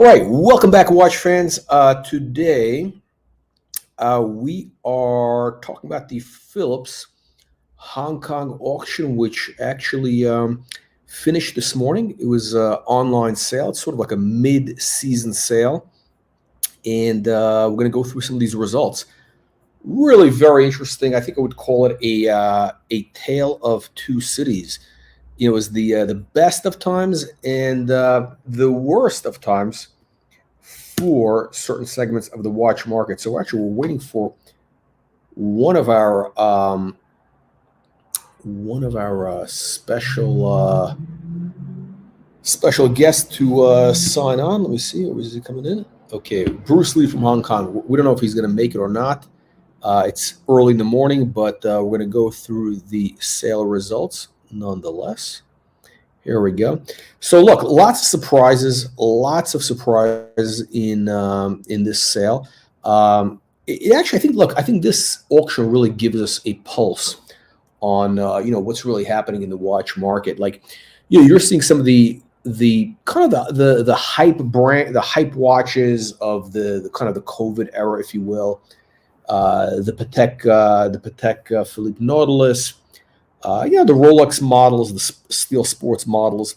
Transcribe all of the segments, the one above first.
Right, welcome back, watch fans. Today we are talking about the Phillips Hong Kong auction, which actually finished this morning. It was online sale. It's sort of like a mid-season sale, and we're going to go through some of these results. Really very interesting. I think I would call it a tale of two cities. It was the best of times and the worst of times for certain segments of the watch market. So actually, we're waiting for one of our special guests to sign on. Let me see. Is he coming in? Okay, Bruce Lee from Hong Kong. We don't know if he's going to make it or not. It's early in the morning, but we're going to go through the sale results nonetheless. Here we go. So look, lots of surprises in this sale. It actually, I think this auction really gives us a pulse on what's really happening in the watch market. Like, you're seeing some of the kind of the hype watches of the kind of the COVID era, if you will. The Patek Philippe Nautilus. The Rolex models, the steel sports models,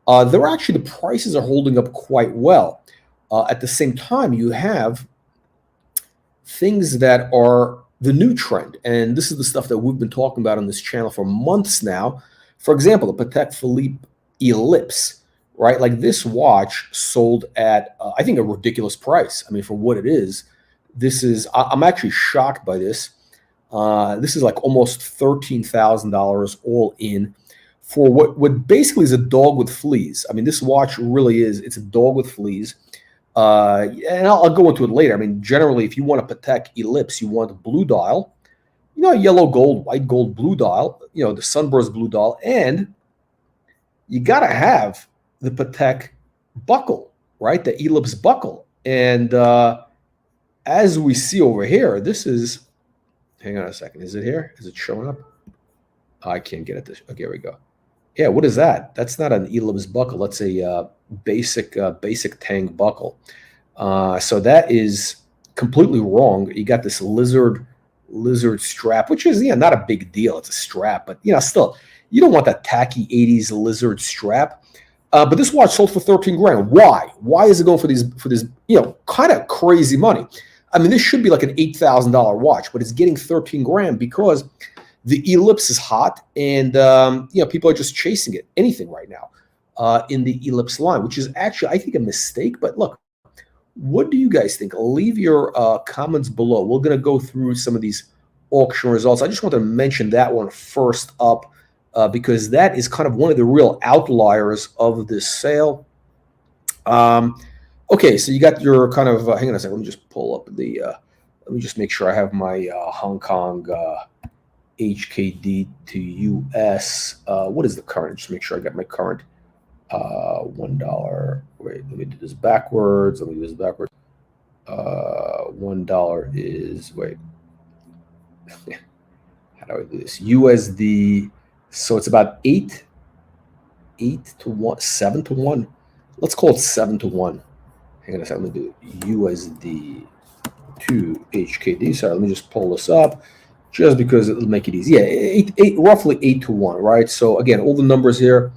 the prices are holding up quite well. At the same time, you have things that are the new trend, and this is the stuff that we've been talking about on this channel for months now. For example, the Patek Philippe Ellipse, right? Like, this watch sold at, I think, a ridiculous price. I mean, for what it is, I'm actually shocked by this. This is like almost $13,000 all in for what basically is a dog with fleas. I mean, this watch really is. It's a dog with fleas. And I'll go into it later. I mean, generally, if you want a Patek Ellipse, you want a blue dial, yellow gold, white gold, blue dial, the sunburst blue dial, and you got to have the Patek buckle, right? The Ellipse buckle. And as we see over here, this is, hang on a second. Is it here? Is it showing up? I can't get at this. Okay, here we go. Yeah, what is that? That's not an Ellipse buckle. That's a basic Tang buckle. So that is completely wrong. You got this lizard strap, which is not a big deal. It's a strap, but still, you don't want that tacky 80s lizard strap. But this watch sold for 13 grand. Why? Why is it going for this kind of crazy money? I mean, this should be like an $8,000 watch, but it's getting 13 grand because the Ellipse is hot, and people are just chasing it. Anything right now in the Ellipse line, which is actually, I think, a mistake. But look, what do you guys think? Leave your comments below. We're going to go through some of these auction results. I just want to mention that one first up because that is kind of one of the real outliers of this sale. Okay, so you got your kind of, hang on a second, let me just pull up let me just make sure I have my Hong Kong HKD to US. What is the current? Just make sure I got my current $1. Wait, let me do this backwards. $1 is, wait. How do I do this? USD, so it's about 8 to 1, 7 to 1. Let's call it 7 to 1. Hang on a second, let me do USD to HKD. Sorry, let me just pull this up just because it'll make it easy. Yeah, roughly 8 to 1, right? So again, all the numbers here,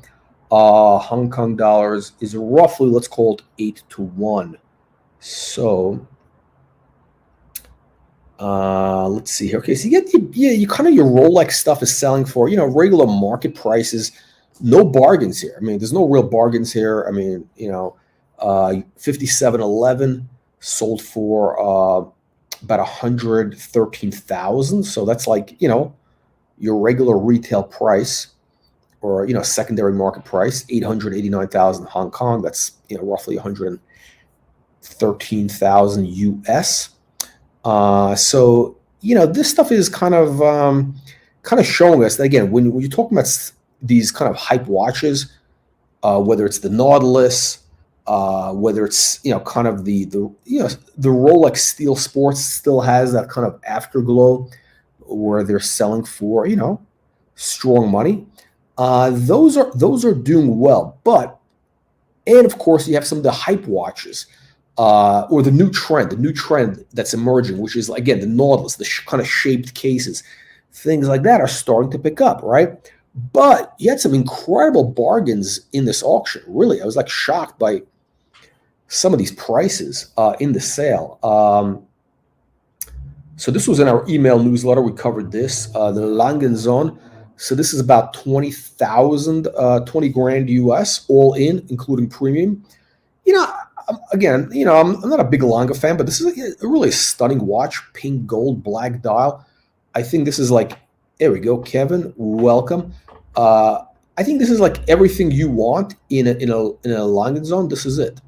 Hong Kong dollars is roughly, let's call it 8 to 1. So let's see here. Okay, so you kind of, your Rolex stuff is selling for, regular market prices. No bargains here. I mean, there's no real bargains here. I mean, 5711 sold for about 113,000. So that's like, your regular retail price, or secondary market price, 889,000 Hong Kong. That's roughly 113,000 US. So this stuff is kind of showing us that, again, when you're talking about these kind of hype watches, whether it's the Nautilus, whether it's kind of the Rolex Steel Sports still has that kind of afterglow where they're selling for strong money. Those are doing well, but And of course, you have some of the hype watches, or the new trend that's emerging, which is, again, the Nautilus, the kind of shaped cases. Things like that are starting to pick up, right? But you had some incredible bargains in this auction. Really, I was like shocked by some of these prices in the sale. So this was in our email newsletter. We covered this, the Langenzon. So this is about 20,000, 20 grand US, all in, including premium. You know, again, I'm not a big Lange fan, but this is a really stunning watch, pink, gold, black dial. I think this is like, there we go, Kevin, welcome. I think this is like everything you want in a Langenzon. This is it.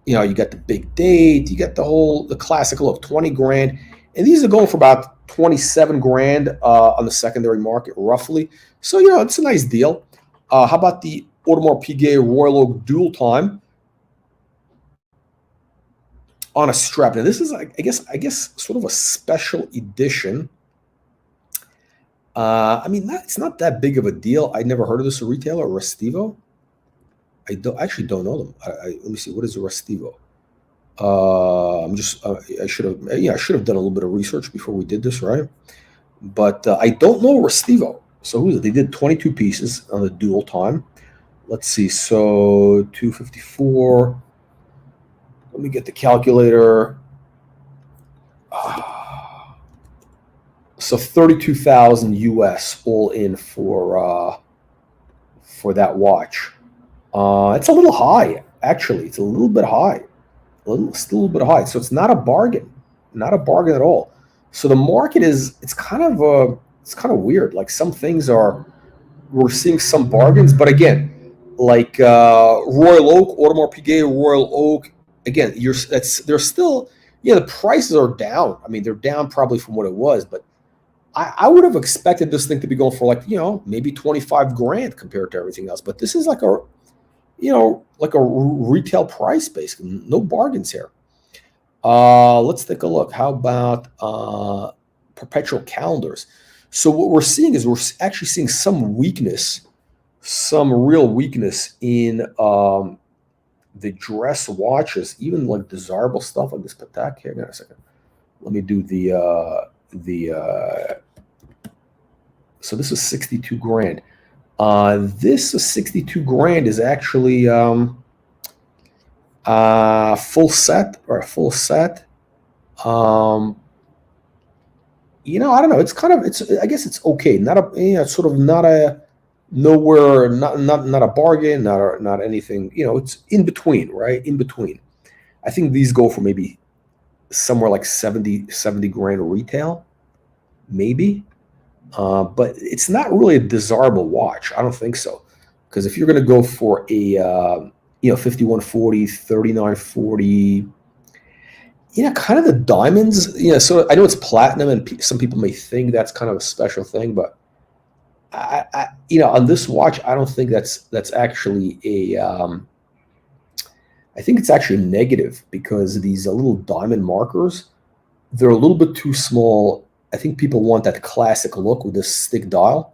You got the big date, you got the classic look, 20 grand. And these are going for about 27 grand on the secondary market, roughly. So, it's a nice deal. How about the Audemars Piguet Royal Oak Dual Time on a strap? Now, this is, I guess, sort of a special edition. It's not that big of a deal. I never heard of this retailer, Restivo. I actually don't know them. Let me see. What is a Restivo? I should have done a little bit of research before we did this, right? But I don't know Restivo. So who is it? They did 22 pieces on the dual time. Let's see. So 254. Let me get the calculator. So 32,000 US all in for that watch. It's a little high, actually. It's a little bit high. Still a little bit high. So it's not a bargain. Not a bargain at all. So the market it's kind of weird. Like some things we're seeing some bargains, but again, like Royal Oak, Audemars Piguet, Royal Oak, again, they're still, the prices are down. I mean, they're down probably from what it was, but I would have expected this thing to be going for like, maybe 25 grand compared to everything else. But this is like a retail price, basically. No bargains here. Let's take a look. How about perpetual calendars? So what we're seeing is we're actually seeing some real weakness in the dress watches, even like desirable stuff like this Patek. Here, hang on a second. Let me do so this is 62 grand. This is 62 grand is actually full set or a full set. I don't know. I guess it's okay. It's sort of not a nowhere, not a bargain, not anything. It's in between, right? In between. I think these go for maybe somewhere like 70 grand retail, maybe. But it's not really a desirable watch. I don't think so. Because if you're going to go for a 5140, 3940, kind of the diamonds, so I know it's platinum and some people may think that's kind of a special thing, but I on this watch, I don't think that's actually I think it's actually negative because these little diamond markers, they're a little bit too small. I think people want that classic look with the stick dial,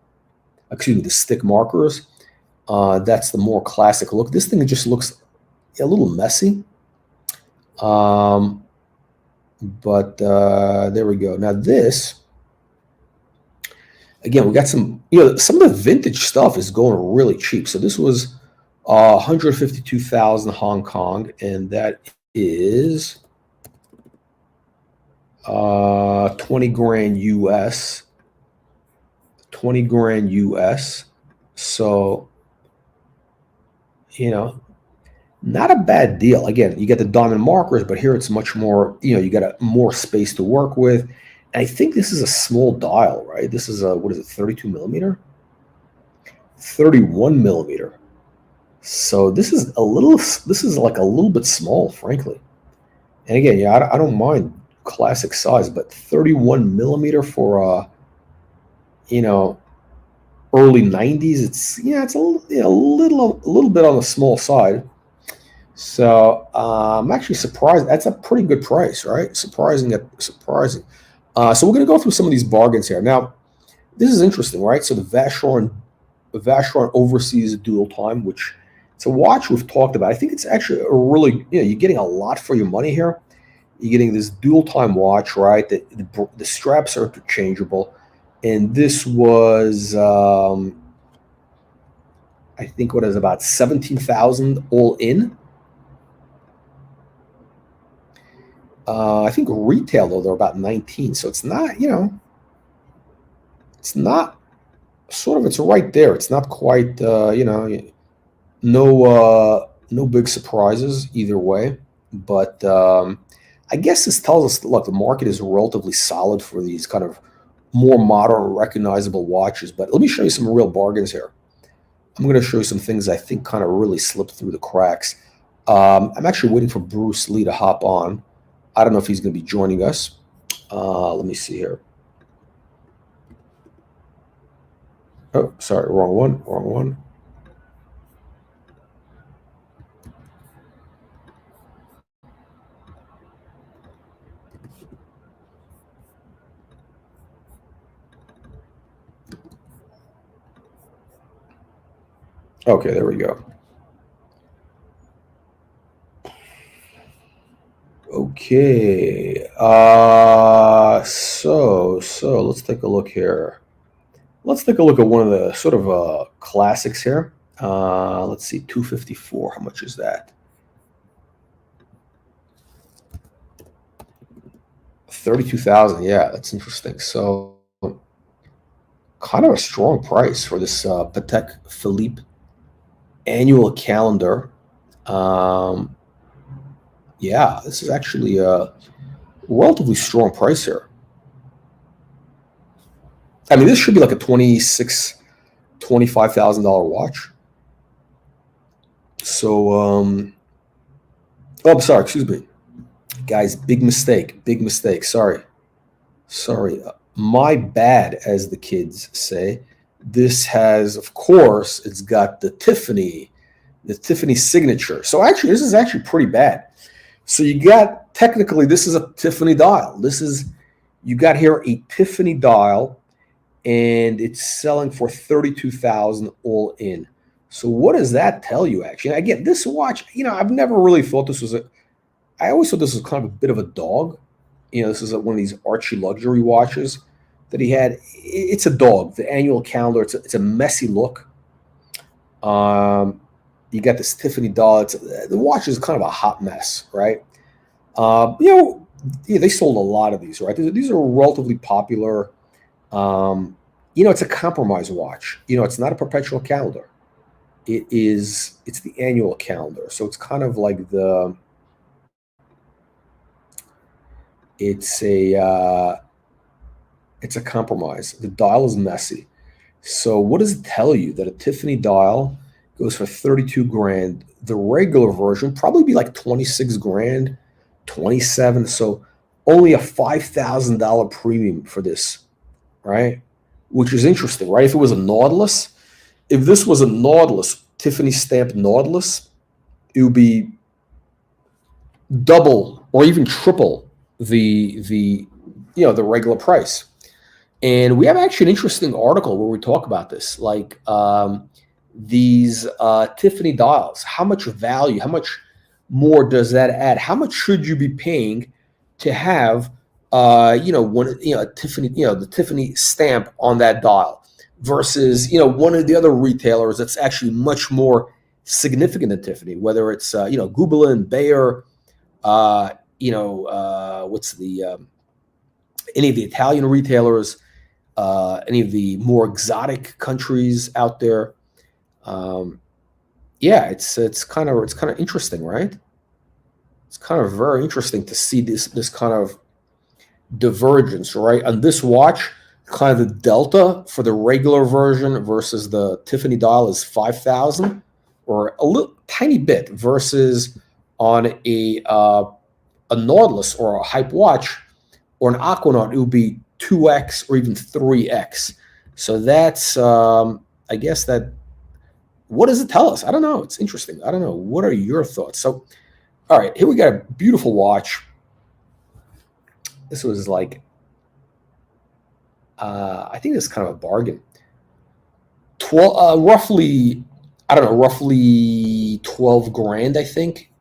the stick markers. That's the more classic look. This thing just looks a little messy. But there we go. Now this, again, we got some of the vintage stuff is going really cheap. So this was 152,000 Hong Kong, and that is 20 grand US. 20 grand US. So, not a bad deal. Again, you get the diamond markers, but here it's much more, you got more space to work with. And I think this is a small dial, right? This is what is it, 32 millimeter? 31 millimeter. So this is like a little bit small, frankly. And again, I don't mind classic size, but 31 millimeter for early 90s, it's a little bit on the small side. So I'm actually surprised. That's a pretty good price, right? Surprising. So we're going to go through some of these bargains here. Now, this is interesting, right? So the Vacheron Overseas Dual Time, which It's a watch we've talked about. I think it's actually a really, you're getting a lot for your money here. You're getting this dual time watch, right? The straps are interchangeable. And this was, I think, what is about 17,000 all in. I think retail, though, they're about 19. So it's not, it's not sort of, it's right there. It's not quite, no big surprises either way. But I guess this tells us, look, the market is relatively solid for these kind of more modern, recognizable watches. But let me show you some real bargains here. I'm going to show you some things I think kind of really slipped through the cracks. I'm actually waiting for Bruce Lee to hop on. I don't know if he's going to be joining us. Let me see here. Oh, sorry, wrong one. Okay, there we go. Okay, so let's take a look here. Let's take a look at one of the sort of classics here. Let's see, 254. How much is that? 32,000. Yeah, that's interesting. So, kind of a strong price for this Patek Philippe annual calendar. Yeah, this is actually a relatively strong price here. I mean, this should be like a $25,000 watch. So, oh, I'm sorry. Excuse me, guys. Big mistake. Big mistake. Sorry. My bad, as the kids say. This has, of course, it's got the Tiffany signature. So actually, this is actually pretty bad. So you got, technically, this is a Tiffany dial. You got here a Tiffany dial, and it's selling for 32,000 all in. So what does that tell you, actually? And again, this watch, I've never really thought this was I always thought this was kind of a bit of a dog. This is one of these Archie luxury watches that he had. It's a dog. The annual calendar, it's a messy look. You got this Tiffany dial. The watch is kind of a hot mess, right? They sold a lot of these, right? These are relatively popular. It's a compromise watch. It's not a perpetual calendar. It's the annual calendar. So it's kind of like it's a compromise. The dial is messy. So what does it tell you? That a Tiffany dial goes for 32 grand. The regular version probably be like 26 grand, 27. So only a $5,000 premium for this, right? Which is interesting, right? If this was a Nautilus, Tiffany stamped Nautilus, it would be double or even triple the regular price. And we have actually an interesting article where we talk about this, like these Tiffany dials. How much value? How much more does that add? How much should you be paying to have Tiffany, the Tiffany stamp on that dial versus one of the other retailers that's actually much more significant than Tiffany, whether it's Gubelin, Bayer, what's the any of the Italian retailers, any of the more exotic countries out there. It's kind of interesting, right? It's kind of very interesting to see this kind of divergence, right? On this watch, kind of the delta for the regular version versus the Tiffany dial is 5,000, or a little tiny bit, versus on a Nautilus or a Hype watch or an Aquanaut, it would be 2x or even 3x. So that's, I guess that, what does it tell us? I don't know. It's interesting. I don't know. What are your thoughts? So, all right, here we got a beautiful watch. This was like, I think this is kind of a bargain. Roughly I don't know, roughly 12 grand, I think.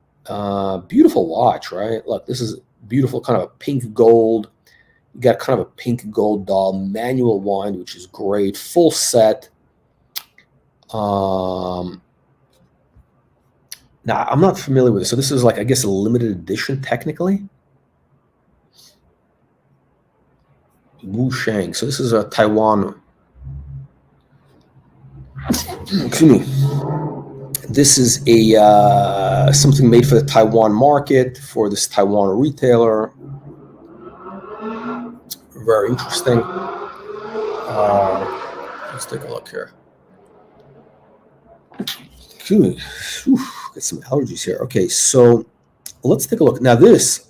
Beautiful watch, right? Look, this is beautiful, kind of a pink gold. You got kind of a pink gold dial, manual wind, which is great. Full set. Now, I'm not familiar with this. So this is like, I guess, a limited edition, technically. Wu Shang. So this is a Taiwan. Excuse me. This is a something made for the Taiwan market, for this Taiwan retailer. Very interesting. Let's take a look here. Excuse me. Got some allergies here. Okay, so let's take a look. Now this,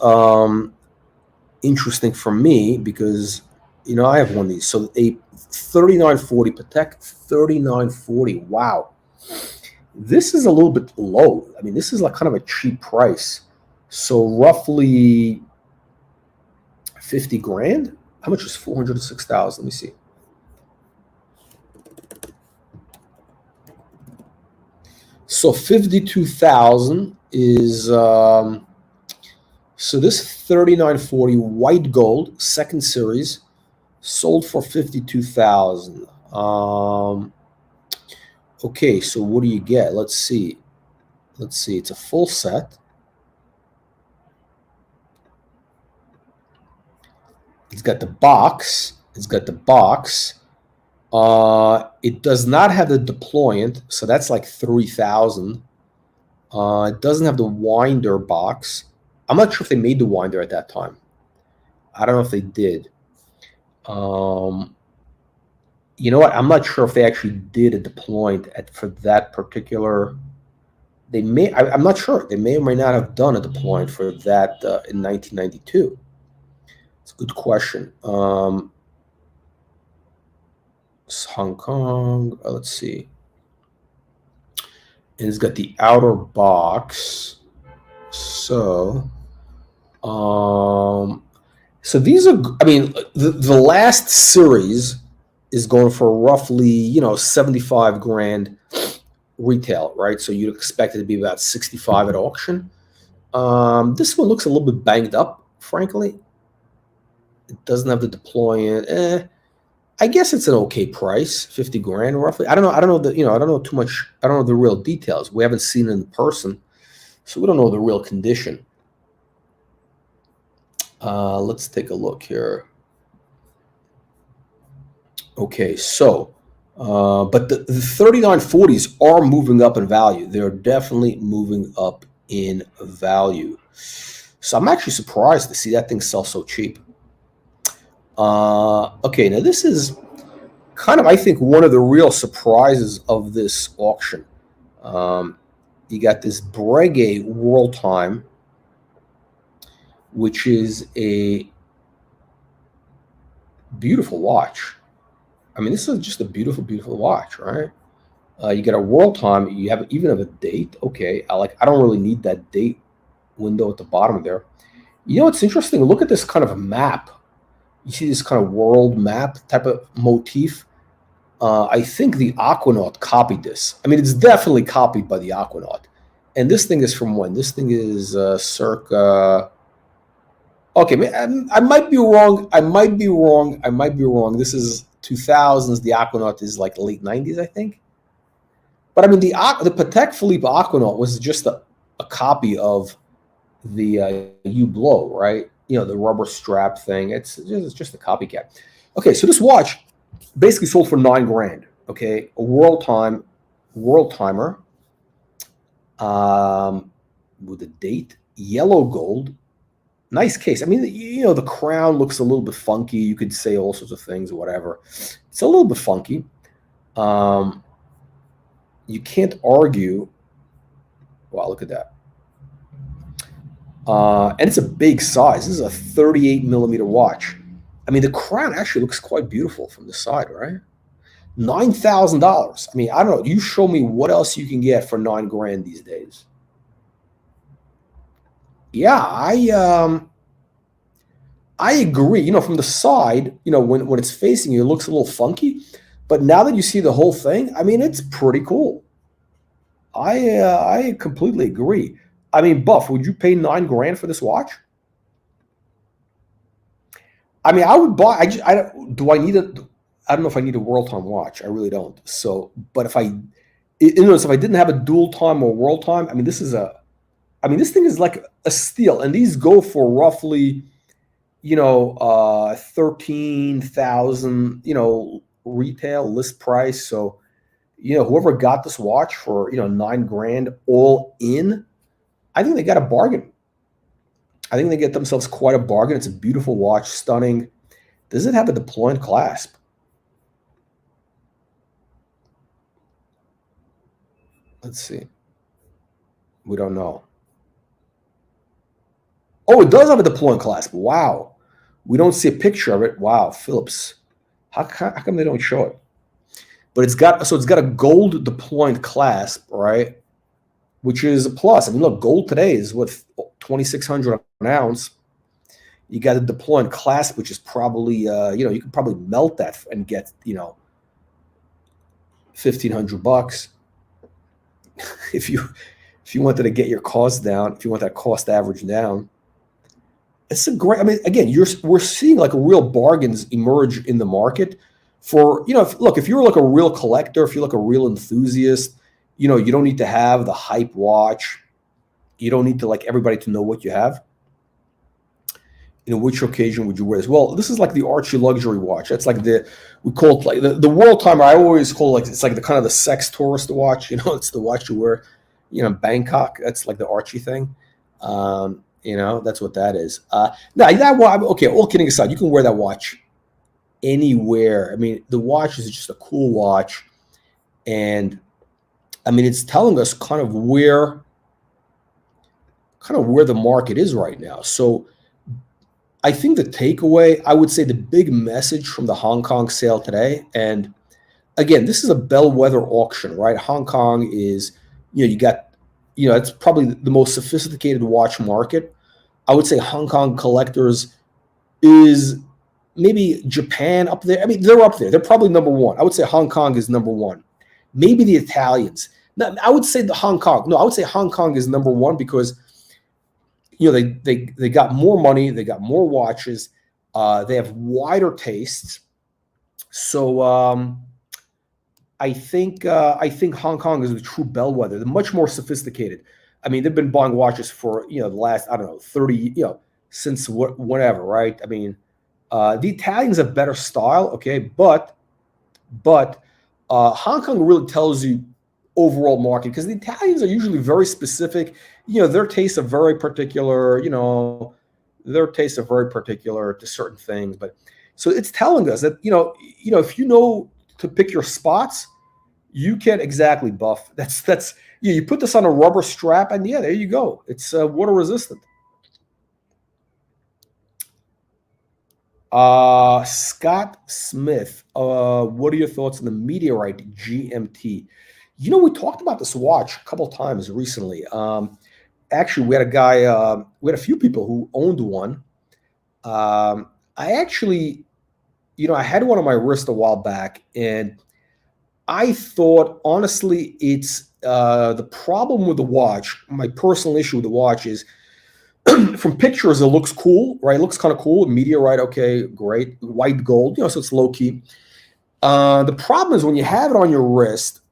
interesting for me because, you know, I have one of these. So a 3940 Patek 3940. Wow. This is a little bit low. I mean, this is like kind of a cheap price. So roughly 50 grand. How much is 406,000? Let me see. So 52,000 is so this 3940 white gold second series sold for 52,000. Okay, so what do you get? Let's see. It's a full set. It's got the box. It does not have the deployant, so that's like 3,000. It doesn't have the winder box. I'm not sure if they made the winder at that time. I don't know if they did. You know what? I'm not sure if they actually did a deployant for that particular. They may. I'm not sure. They may or may not have done a deployant for that in 1992. It's a good question. Hong Kong. Let's see. And it's got the outer box. So, so these are. I mean, the last series is going for roughly, you know, 75 grand retail, right? So you'd expect it to be about 65 at auction. This one looks a little bit banged up, frankly. It doesn't have the deployant. I guess it's an okay price, 50 grand roughly. I don't know I don't know too much. I don't know the real details. We haven't seen it in person, so we don't know the real condition. Let's take a look here. Okay, so, but the 3940s are moving up in value. They're definitely moving up in value. So I'm actually surprised to see that thing sell so cheap. Okay, now this is kind of, I think, one of the real surprises of this auction. You got this Breguet World Time, which is a beautiful watch. I mean, this is just a beautiful, beautiful watch, right? You get a world time. You even have a date. Okay, I don't really need that date window at the bottom there. You know what's interesting? Look at this kind of a map. You see this kind of world map type of motif. I think the Aquanaut copied this. I mean, it's definitely copied by the Aquanaut. And this thing is from when? This thing is circa. Okay, I might be wrong. I might be wrong. This is 2000s. The Aquanaut is like late 90s, I think. But I mean, the Patek Philippe Aquanaut was just a copy of the Hublot, right? You know, the rubber strap thing. It's just a copycat. Okay, so this watch basically sold for 9 grand. Okay, a world timer, with a date, yellow gold. Nice case. I mean, you know, the crown looks a little bit funky. You could say all sorts of things or whatever. It's a little bit funky. You can't argue. Wow, look at that. And it's a big size. This is a 38 millimeter watch. I mean, the crown actually looks quite beautiful from the side, right? $9,000. I mean, I don't know. You show me what else you can get for 9 grand these days. Yeah, I agree. You know, from the side, you know, when it's facing you, it looks a little funky. But now that you see the whole thing, I mean, it's pretty cool. I completely agree. I mean, Buff, would you pay 9 grand for this watch? I mean, I would buy. I don't. Do I need a? I don't know if I need a world time watch. I really don't. So, but if I, if I didn't have a dual time or world time, I mean, this is a. I mean, this thing is like a steal, and these go for roughly, 13,000, retail list price. So, whoever got this watch for 9 grand all in, I think they got a bargain. I think they get themselves quite a bargain. It's a beautiful watch, stunning. Does it have a deployed clasp? Let's see. We don't know. Oh, it does have a deploying clasp. Wow. We don't see a picture of it. Wow, Phillips. How come they don't show it? But it's got a gold deploying clasp, right? Which is a plus. I mean, look, gold today is what, 2,600 an ounce. You got a deploying clasp, which is probably you can probably melt that and get 1,500 bucks if you wanted to get your cost down, if you want that cost average down. It's a great. I mean, again, we're seeing like real bargains emerge in the market for if you're like a real collector, if you're like a real enthusiast, you don't need to have the hype watch. You don't need to like everybody to know what you have. Which occasion would you wear this? Well, this is like the Archie luxury watch. That's like we call it like the world timer. I always call it like it's like the kind of the sex tourist watch. It's the watch you wear, Bangkok. That's like the Archie thing. That's what that is. No, okay. All kidding aside, you can wear that watch anywhere. I mean, the watch is just a cool watch, and I mean, it's telling us kind of where the market is right now. So I think the takeaway, I would say the big message from the Hong Kong sale today, and again, this is a bellwether auction, right? Hong Kong is, you got, it's probably the most sophisticated watch market. I would say Hong Kong collectors is maybe Japan up there. I mean, they're up there. They're probably number one. I would say Hong Kong is number one. Maybe the Italians. No, I would say Hong Kong is number one because they got more money, they got more watches, they have wider tastes. So I think Hong Kong is a true bellwether. They're much more sophisticated. I mean, they've been buying watches for the last, I don't know, 30, since whatever, right? I mean, the Italians have better style, okay, but Hong Kong really tells you overall market because the Italians are usually very specific. Their tastes are very particular. Their tastes are very particular to certain things. But so it's telling us that if you know to pick your spots, you can exactly Buff. That's you put this on a rubber strap and there you go. It's water resistant. Scott Smith, what are your thoughts on the Meteorite GMT? We talked about this watch a couple times recently. Actually, we had a guy, we had a few people who owned one. I actually, I had one on my wrist a while back, and I thought, honestly, it's the problem with the watch. My personal issue with the watch is from pictures, it looks cool, right? It looks kind of cool. Meteorite, okay, great. White gold, so it's low key. The problem is when you have it on your wrist,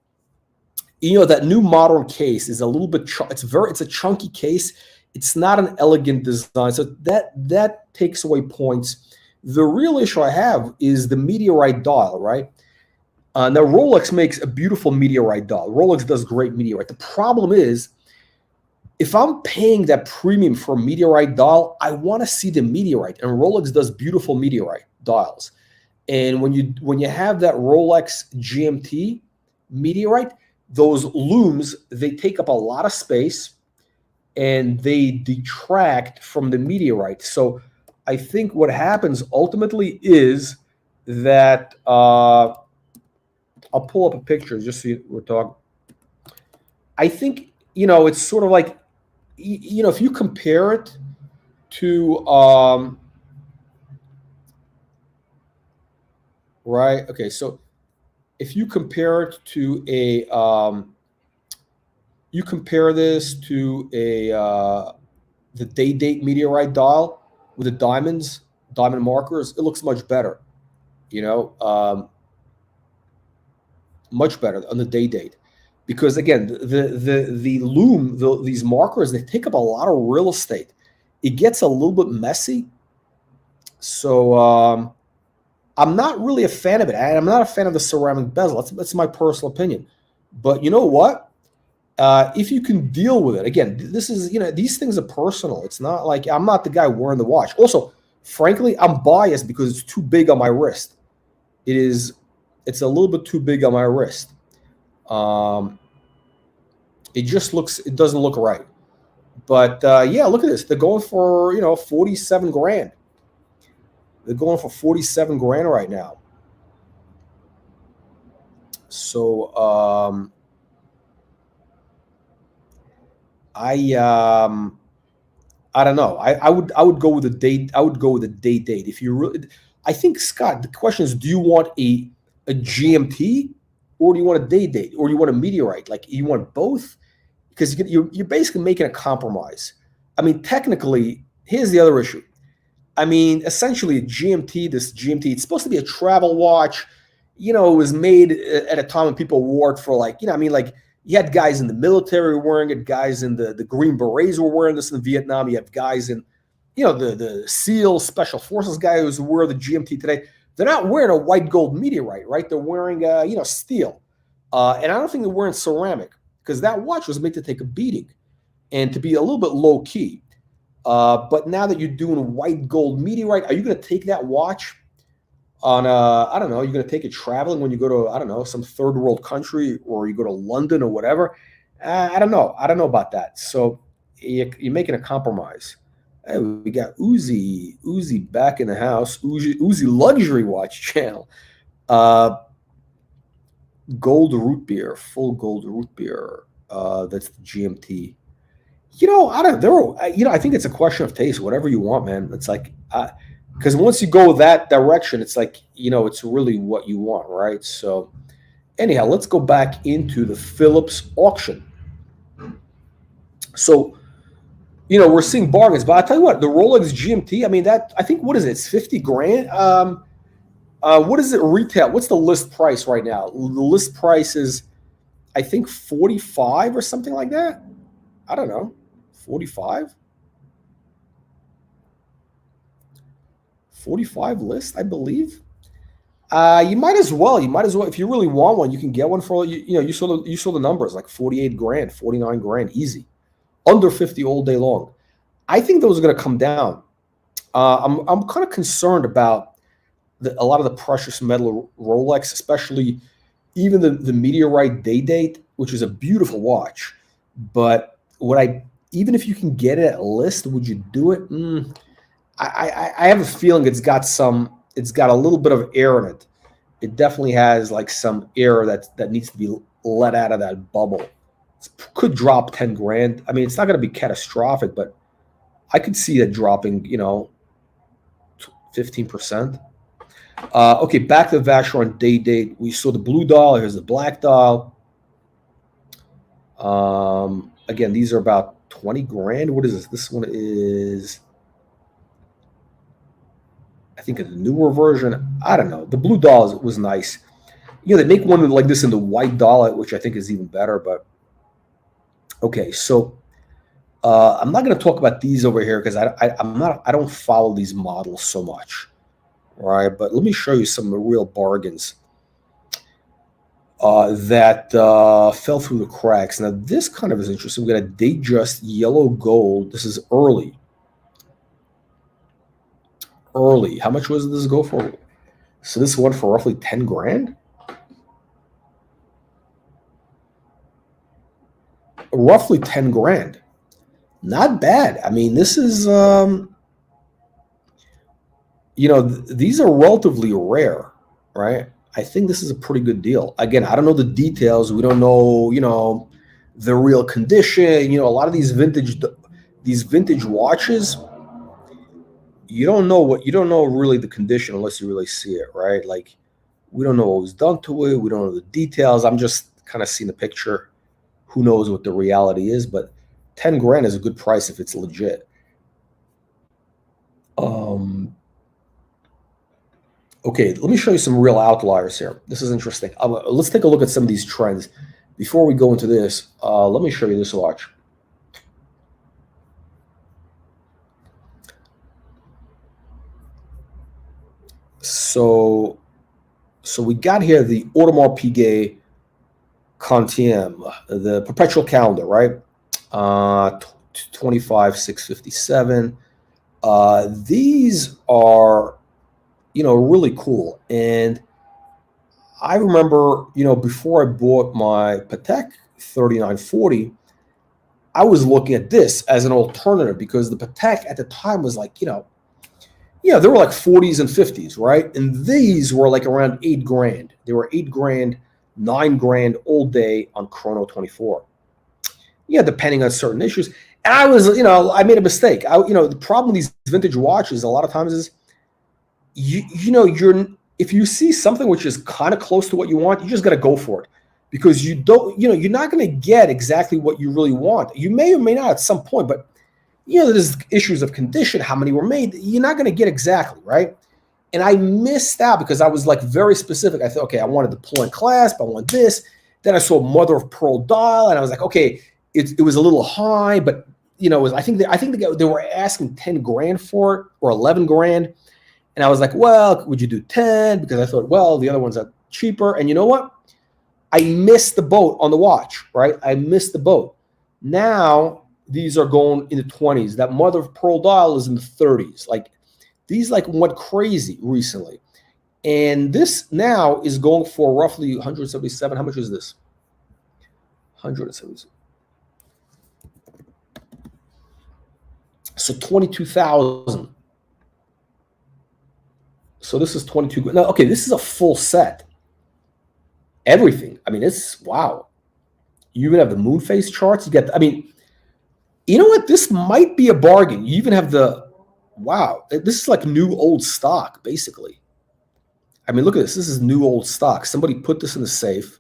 that new modern case is a little bit, it's a chunky case. It's not an elegant design. So that takes away points. The real issue I have is the Meteorite dial, right? Now Rolex makes a beautiful Meteorite dial. Rolex does great Meteorite. The problem is, if I'm paying that premium for a Meteorite dial, I want to see the Meteorite, and Rolex does beautiful Meteorite dials. And when you have that Rolex GMT Meteorite, those looms, they take up a lot of space and they detract from the Meteorite. So I think what happens ultimately is that I'll pull up a picture just so we're talking. I think it's sort of like if you compare it to right, okay, so if you compare it to you compare this to a the day date meteorite dial with the diamond markers, it looks much better. You know, much better on the day date, because again, the loom, these markers, they take up a lot of real estate. It gets a little bit messy, so I'm not really a fan of it, and I'm not a fan of the ceramic bezel. That's my personal opinion. But you know what? If you can deal with it, again, this is, you know, these things are personal. It's not like I'm not the guy wearing the watch. Also, frankly, I'm biased because it's too big on my wrist. It's a little bit too big on my wrist. It doesn't look right. But yeah, look at this. They're going for, you know, 47 grand. They're going for 47 grand right now. So I don't know. I would go with the date. I would go with the date. If you really, I think, Scott, the question is, do you want a GMT, or do you want a day date, or do you want a meteorite? Like, you want both? Because you're basically making a compromise. I mean, technically, here's the other issue. I mean, essentially, this GMT, it's supposed to be a travel watch. You know, it was made at a time when people wore it for, like, you know, I mean, like, you had guys in the military wearing it, guys in the Green Berets were wearing this in Vietnam. You have guys in, you know, the SEAL Special Forces guys who wear the GMT today. They're not wearing a white gold meteorite, right? They're wearing, you know, steel. And I don't think they're wearing ceramic, because that watch was made to take a beating and to be a little bit low key. But now that you're doing white gold meteorite, are you going to take that watch on I don't know, you're going to take it traveling when you go to, I don't know, some third world country, or you go to London or whatever? I don't know. I don't know about that. So you're making a compromise. Hey, we got Uzi back in the house. Uzi Luxury Watch Channel. Gold root beer, full gold root beer. That's the GMT. You know, I think it's a question of taste. Whatever you want, man. It's like, because once you go that direction, it's like, you know, it's really what you want, right? So anyhow, let's go back into the Phillips auction. So, you know, we're seeing bargains, but I'll tell you what, the Rolex GMT, I mean, that, I think, what is it? It's 50 grand. What is it retail? What's the list price right now? The list price is, I think, 45 or something like that. I don't know, 45? 45 list, I believe. You might as well. If you really want one, you can get one for, you know, you saw the numbers, like 48 grand, 49 grand, easy. Under 50 all day long. I think those are going to come down. I'm kind of concerned about a lot of the precious metal Rolex, especially even the meteorite day date, which is a beautiful watch. But even if you can get it at list, would you do it? I have a feeling it's got a little bit of air in it. It definitely has like some air that needs to be let out of that bubble. It could drop 10 grand. I mean, it's not going to be catastrophic, but I could see it dropping, you know, 15%. Okay, back to the Vacheron day date. We saw the blue dial. Here's the black dial. Again, these are about 20 grand. What is this? This one is, I think, a newer version. I don't know. The blue dial was nice. You know, they make one like this in the white dial, which I think is even better. But okay, so I'm not going to talk about these over here because I don't follow these models so much, right? But let me show you some real bargains that fell through the cracks. Now, this kind of is interesting. We got a Datejust yellow gold. This is early. How much was this go for? So this went for roughly 10 grand. Roughly 10 grand. Not bad. I mean, this is, you know, these are relatively rare, right? I think this is a pretty good deal. Again, I don't know the details. We don't know, you know, the real condition. You know, a lot of these vintage watches, you don't know really the condition unless you really see it, right? Like, we don't know what was done to it. We don't know the details. I'm just kind of seeing the picture. who knows what the reality is, but 10 grand is a good price if it's legit. Okay, let me show you some real outliers here. This is interesting. Let's take a look at some of these trends. Before we go into this, let me show you this watch. So we got here the Audemars Piguet Quantième, the perpetual calendar, right? 25,657. These are, really cool. And I remember, before I bought my Patek 3940, I was looking at this as an alternative because the Patek at the time was like, they were like 40s and 50s, right? And these were like around 8 grand. They were 8 grand, 9 grand all day on Chrono 24. Depending on certain issues. And I was, I made a mistake. The problem with these vintage watches a lot of times is, if you see something which is kind of close to what you want, you just got to go for it, because you don't, you're not going to get exactly what you really want. You may or may not at some point, but there's issues of condition, how many were made. You're not going to get exactly, right? And I missed out because I was like very specific. I thought, okay, I wanted the pull-in clasp, I want this. Then I saw mother of pearl dial, and I was like, okay, it was a little high, but I think they were asking 10 grand for it, or 11 grand. And I was like, well, would you do 10? Because I thought, well, the other ones are cheaper. And you know what? I missed the boat on the watch, right? I missed the boat. Now these are going in the 20s. That mother of pearl dial is in the 30s. Like these went crazy recently. And this now is going for roughly 177. How much is this? 177. So 22,000. So this is 22. Now, okay, this is a full set. Everything. I mean, it's wow. You even have the moon phase charts. You get, you know what? This might be a bargain. You even have wow. This is like new old stock, basically. Look at this. This is new old stock. Somebody put this in the safe.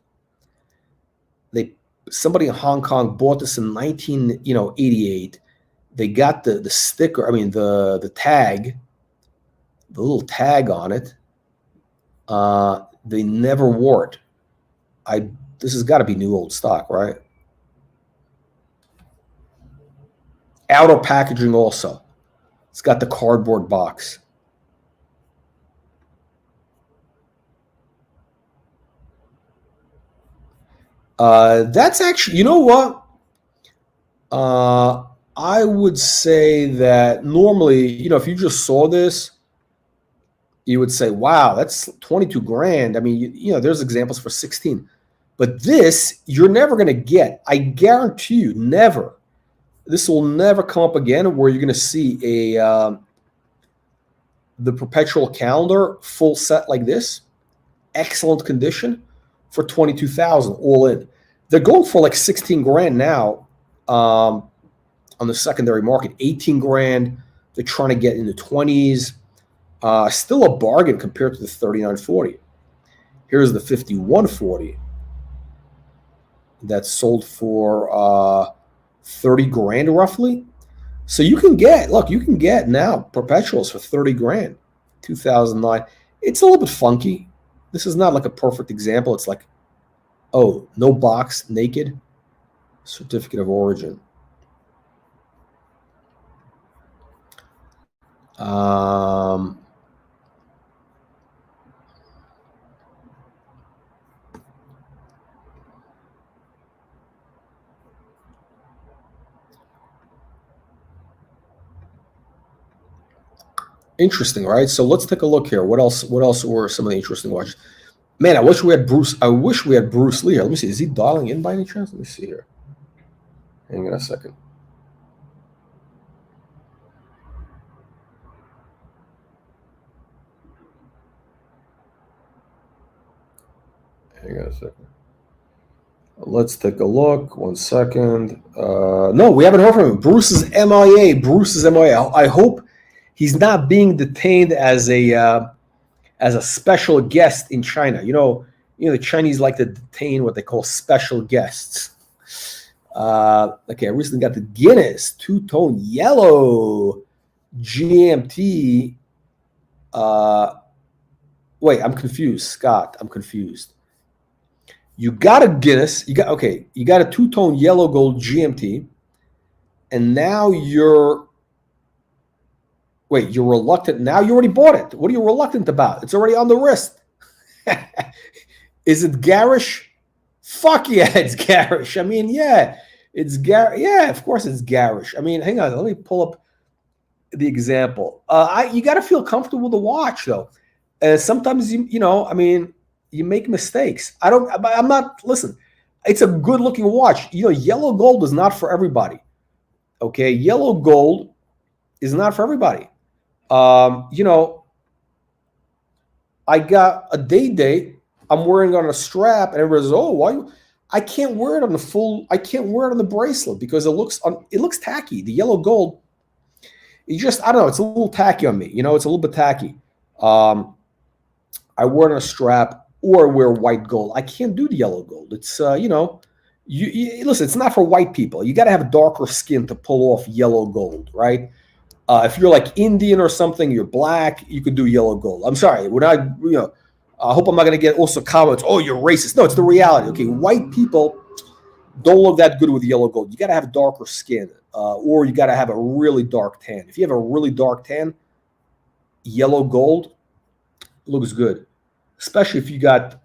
Somebody in Hong Kong bought this in 1988. They got the sticker. The tag. The little tag on it. They never wore it. This has got to be new old stock, right? Outer packaging also. It's got the cardboard box. That's actually, you know what? I would say that normally, if you just saw this, you would say, wow, that's 22 grand. There's examples for 16. But this, you're never going to get. I guarantee you, never. This will never come up again where you're going to see the perpetual calendar full set like this. Excellent condition for 22,000 all in. They're going for like 16 grand now on the secondary market. 18 grand. They're trying to get in the 20s. Still a bargain compared to the 3940. Here's the 5140 that's sold for 30 grand roughly. So you can get now perpetuals for 30 grand. 2009. It's a little bit funky. This is not like a perfect example. It's like, oh, no box, naked, certificate of origin. Interesting, right? So let's take a look here. What else were some of the interesting watches? Man, I wish we had Bruce Lee here. Let me see. Is he dialing in by any chance? Let me see here. Hang on a second. Hang on a second. Let's take a look. 1 second. No, we haven't heard from him. Bruce is MIA. I hope he's not being detained as a special guest in China. The Chinese like to detain what they call special guests. Okay, I recently got the Guinness two-tone yellow GMT. Wait, I'm confused, Scott. I'm confused. You got a Guinness. You got a two-tone yellow gold GMT, and now you're reluctant. Now you already bought it. What are you reluctant about? It's already on the wrist. Is it garish? Fuck yeah, it's garish. I mean, yeah, it's garish. Yeah, of course it's garish. I mean, hang on, let me pull up the example. You got to feel comfortable with the watch, though. Sometimes I mean, you make mistakes. I'm not. Listen, it's a good-looking watch. Yellow gold is not for everybody. Okay, yellow gold is not for everybody. I got a day. I'm wearing it on a strap, and everybody's, oh, why? I can't wear it on the full. I can't wear it on the bracelet because it looks tacky. The yellow gold, I don't know. It's a little tacky on me. It's a little bit tacky. I wear it on a strap or wear white gold. I can't do the yellow gold. It's you listen. It's not for white people. You got to have darker skin to pull off yellow gold, right? If you're like Indian or something, you're black, you could do yellow gold. I'm sorry, I hope I'm not going to get also comments, oh, you're racist. No, it's the reality. Okay, white people don't look that good with yellow gold. You got to have darker skin, or you got to have a really dark tan. If you have a really dark tan, yellow gold looks good, especially if you got,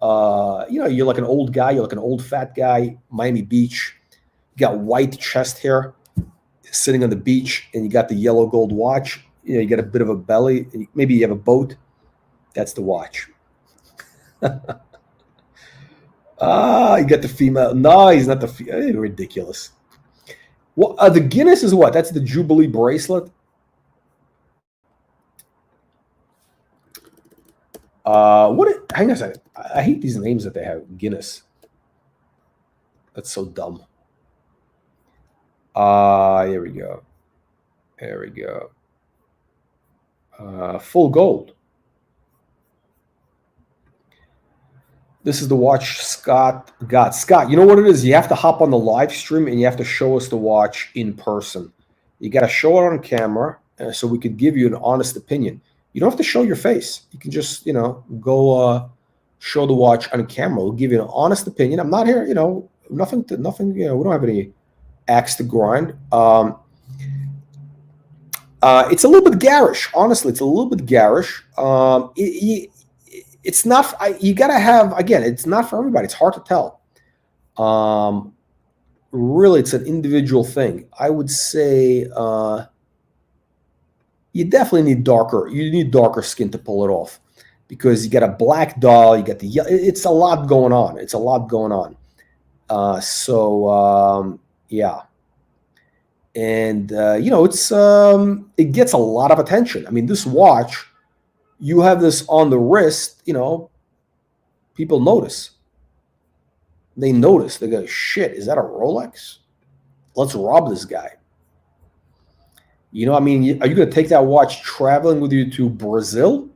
you're like an old guy, you're like an old fat guy, Miami Beach, you got white chest hair, sitting on the beach, and you got the yellow gold watch. You got a bit of a belly, and maybe you have a boat. That's the watch. You got the female. No, he's not the female. Ridiculous. Well, the Guinness is what? That's the Jubilee bracelet. Hang on a second. I hate these names that they have. Guinness. That's so dumb. Here we go. There we go. Full gold. This is the watch Scott got. Scott, you know what it is? You have to hop on the live stream and you have to show us the watch in person. You got to show it on camera so we could give you an honest opinion. You don't have to show your face. You can just, go show the watch on camera. We'll give you an honest opinion. I'm not here, nothing, we don't have any axe to grind. It's a little bit garish. Honestly, it's a little bit garish. It's not. You gotta have, again. It's not for everybody. It's hard to tell. Really, it's an individual thing. I would say you definitely need darker. You need darker skin to pull it off because you got a black dial. You got the. It's a lot going on. It's a lot going on. Yeah. And it gets a lot of attention. I mean, this watch, you have this on the wrist, people notice. They notice. They go, shit, is that a Rolex? Let's rob this guy. Are you going to take that watch traveling with you to Brazil?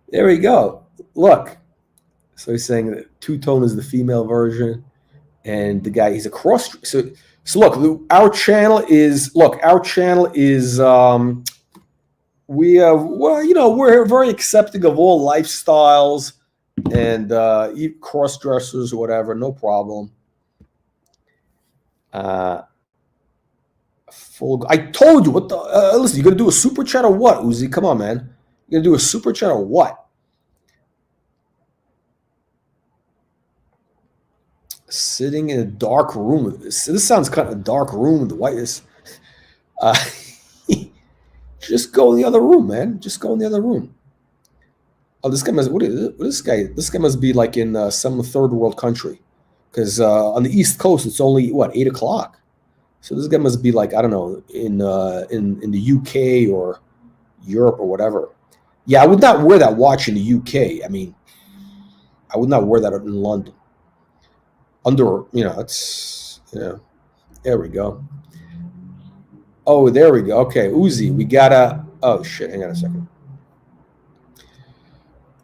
There we go. Look. So he's saying that two-tone is the female version, and the guy, he's a cross. So look, our channel is we're very accepting of all lifestyles and cross-dressers or whatever, no problem. I told you, what the listen, you gonna do a super chat or what, Uzi? Come on, man. You gonna do a super chat or what? Sitting in a dark room. This sounds kind of a dark room. The whiteness. Just go in the other room, man. Just go in the other room. Oh, this guy must. What is this guy? This guy must be like in some third world country, because on the East Coast it's only 8 o'clock. So this guy must be like, I don't know, in the UK or Europe or whatever. Yeah, I would not wear that watch in the UK. I mean, I would not wear that in London. It's, there we go. Oh, there we go. Okay, Uzi, we gotta, oh shit, hang on a second.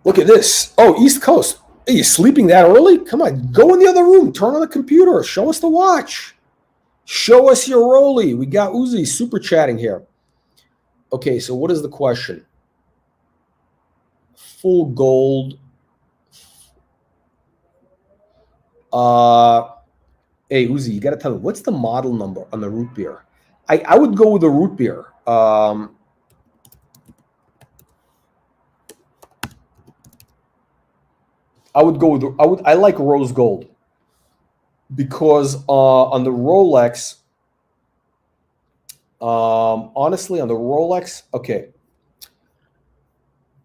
Look at this. Oh, East Coast. Are you sleeping that early? Come on, go in the other room. Turn on the computer. Show us the watch. Show us your Rolly. We got Uzi super chatting here. Okay, so what is the question? Full gold. Hey, Uzi, you got to tell me, what's the model number on the root beer? I would go with the root beer. I would go with I like rose gold because on the Rolex, honestly, on the Rolex, okay.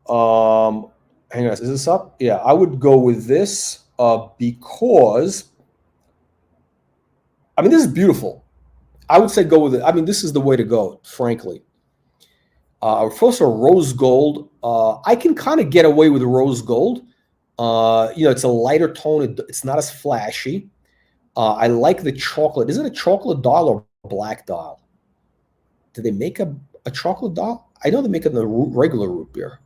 Hang on, is this up? Yeah, I would go with this because I mean this is beautiful. I would say go with it. I mean, this is the way to go, frankly. First of all, rose gold. I can kind of get away with rose gold. It's a lighter tone. It's not as flashy. I like the chocolate. Is it a chocolate dial or black dial? Do they make a chocolate dial? I know they make it in the regular root beer.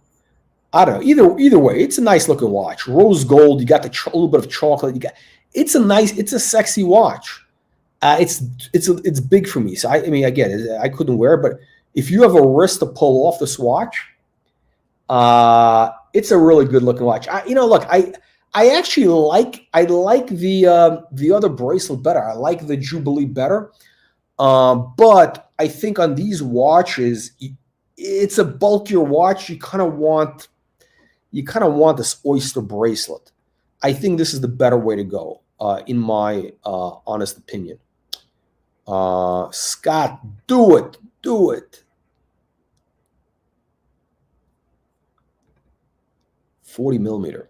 I don't know. Either way, it's a nice looking watch. Rose gold. You got the little bit of chocolate. It's a sexy watch. It's big for me. So I mean, again, I couldn't wear it, but if you have a wrist to pull off this watch, it's a really good looking watch. Look, I actually like the other bracelet better. I like the Jubilee better, but I think on these watches, it's a bulkier watch. You kind of want this oyster bracelet. I think this is the better way to go, in my honest opinion. Scott, do it. 40 millimeter.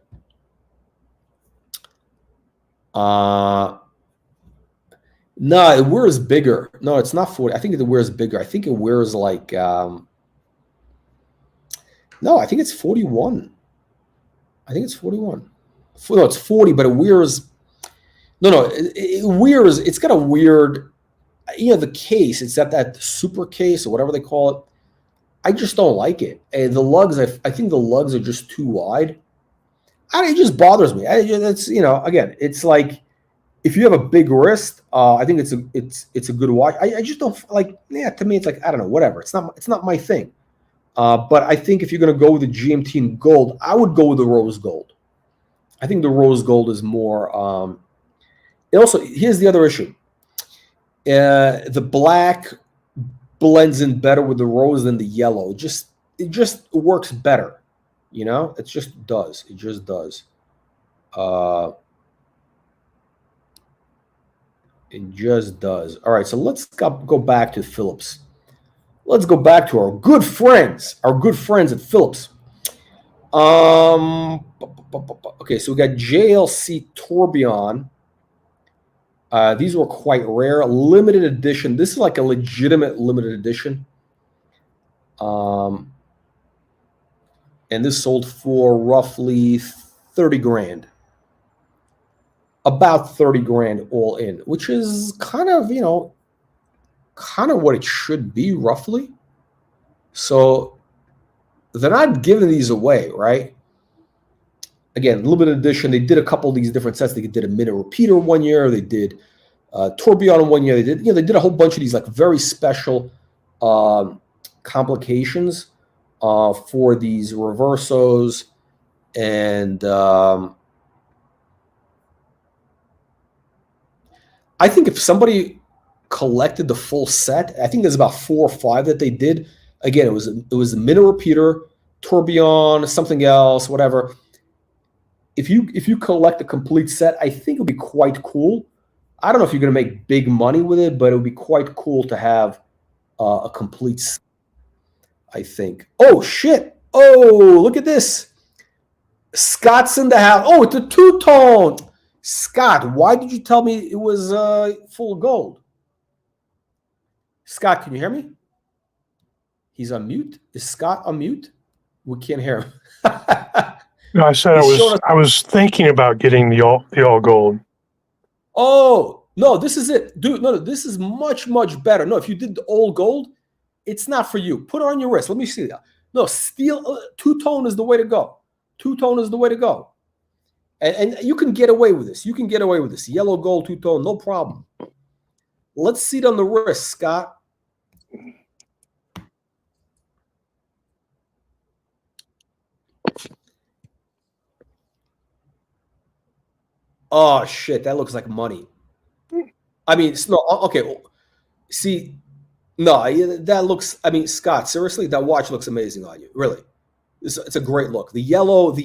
No, it wears bigger. No, it's not 40. I think it wears bigger. I think it wears like, no, I think it's 41. I think it's 41. No, it's 40, but it wears, no, it wears, it's got a weird, the case, it's that super case or whatever they call it. I just don't like it. And the lugs, I think the lugs are just too wide. It just bothers me. It's again, it's like if you have a big wrist, I think it's a good watch. I just don't like. Yeah, to me, it's like I don't know, whatever. It's not my thing. But I think if you're going to go with the GMT in gold, I would go with the rose gold. I think the rose gold is more. Also, here's the other issue. The black blends in better with the rose than the yellow. It just works better. It just does. It just does. It just does. All right, so let's go back to Phillips. Let's go back to our good friends at Phillips. Okay, so we got JLC Tourbillon. These were quite rare, limited edition. This is like a legitimate limited edition. And this sold for roughly 30 grand. About 30 grand all in, which is kind of what it should be roughly. So they're not giving these away, right? Again, limited edition. They did a couple of these different sets. They did a minute repeater one year. They did Tourbillon one year. They did a whole bunch of these like very special complications for these reversos, and I think if somebody collected the full set, I think there's about 4 or 5 that they did. Again, it was a minute repeater, Tourbillon, something else, whatever. If you collect a complete set, I think it would be quite cool. I don't know if you're going to make big money with it, but it would be quite cool to have a complete set, I think. Oh, shit. Oh, look at this. Scott's in the house. Oh, it's a two-tone. Scott, why did you tell me it was full of gold? Scott, can you hear me? He's on mute. Is Scott on mute? We can't hear him. No, I said I was thinking about getting the all gold. Oh, no, this is it. Dude, no, this is much, much better. No, if you did the all gold, it's not for you. Put it on your wrist. Let me see that. No, steel, two-tone is the way to go. Two-tone is the way to go. And you can get away with this. You can get away with this. Yellow gold two-tone, no problem. Let's see it on the wrist, Scott. Oh, shit, that looks like money. I mean, no, okay. See, no, that looks, I mean, Scott, seriously, that watch looks amazing on you. Really. It's a great look. The yellow,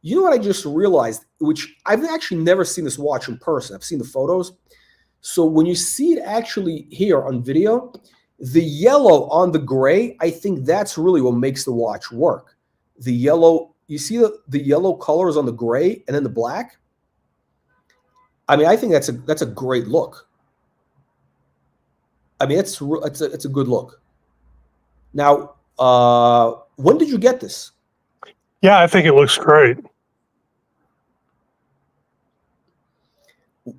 you know what I just realized, which I've actually never seen this watch in person. I've seen the photos. So when you see it actually here on video, the yellow on the gray, I think that's really what makes the watch work. The yellow, you see the yellow colors on the gray and then the black? I mean, I think that's a great look. I mean, it's a good look. Now, when did you get this? Yeah, I think it looks great.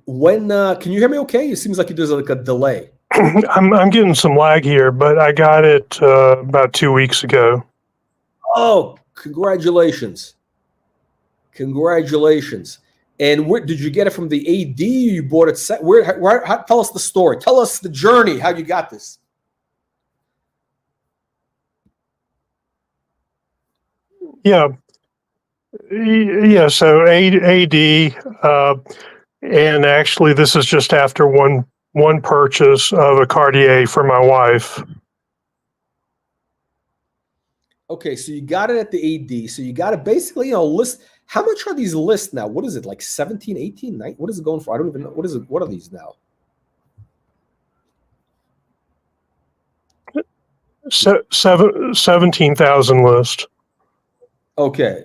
When can you hear me? Okay, it seems like there's like a delay. I'm getting some lag here, but I got it about 2 weeks ago. Oh, congratulations! Congratulations! And where did you get it from? The AD? You bought it set? Tell us the story. Tell us the journey. How you got this? Yeah. So AD, and actually, this is just after one purchase of a Cartier for my wife. Okay, so you got it at the AD. So you got it basically, list. How much are these lists now? What is it, like 17, 18, 19? What is it going for? I don't even know. What is it? What are these now? So 17,000 list. Okay,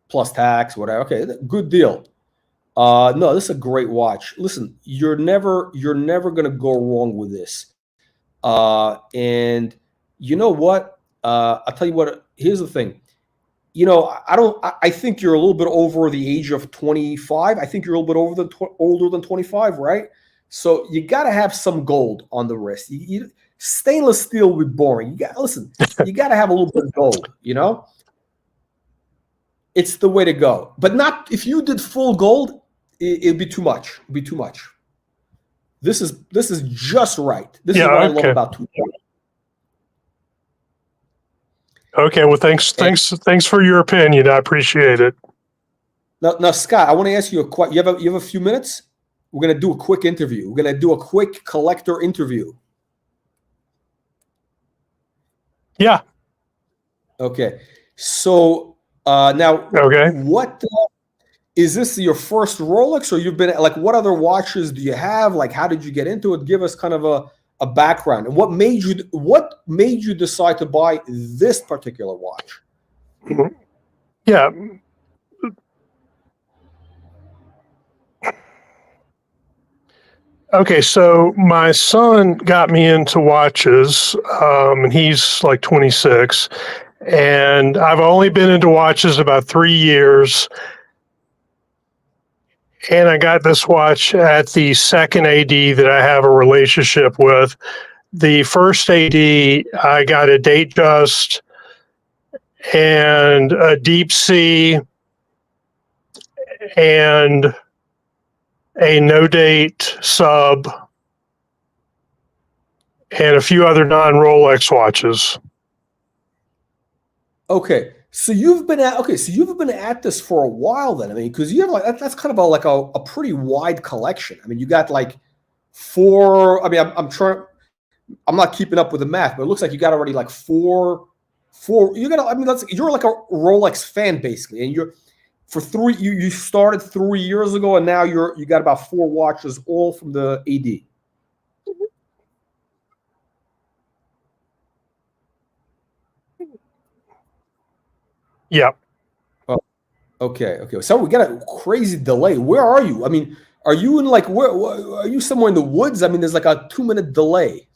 plus tax, whatever. Okay, good deal. No, this is a great watch. Listen, you're never gonna go wrong with this. And you know what? I'll tell you what. Here's the thing. I think you're a little bit over the age of 25. I think you're a little bit older than 25, right? So you got to have some gold on the wrist. Stainless steel would be boring. You got to have a little bit of gold. It's the way to go. But not if you did full gold, it'd be too much. It'd be too much. This is just right. This is what I love about two. Okay, well, thanks for your opinion. I appreciate it. Now, Scott, I want to ask you you have a few minutes? We're going to do a quick interview. We're going to do a quick collector interview. Yeah. Okay. So now, what is this your first Rolex, or you've been like? What other watches do you have? Like, how did you get into it? Give us kind of a background, and what made you decide to buy this particular watch? Yeah. Okay, so my son got me into watches, and he's like 26, and I've only been into watches about 3 years, and I got this watch at the second AD that I have a relationship with. The first AD, I got a Datejust and a Deep Sea and a no date sub and a few other non-Rolex watches. Okay, so you've been at this for a while then. I mean, because you have that's kind of a pretty wide collection. I mean, you got like 4. I mean, I'm not keeping up with the math, but it looks like you got already like four. You're like a Rolex fan basically, and you started 3 years ago, and now you got about 4 watches, all from the AD. Yeah. Oh, okay. So we got a crazy delay. Where are you? I mean, are you in where are you, somewhere in the woods? I mean, there's like a 2-minute delay.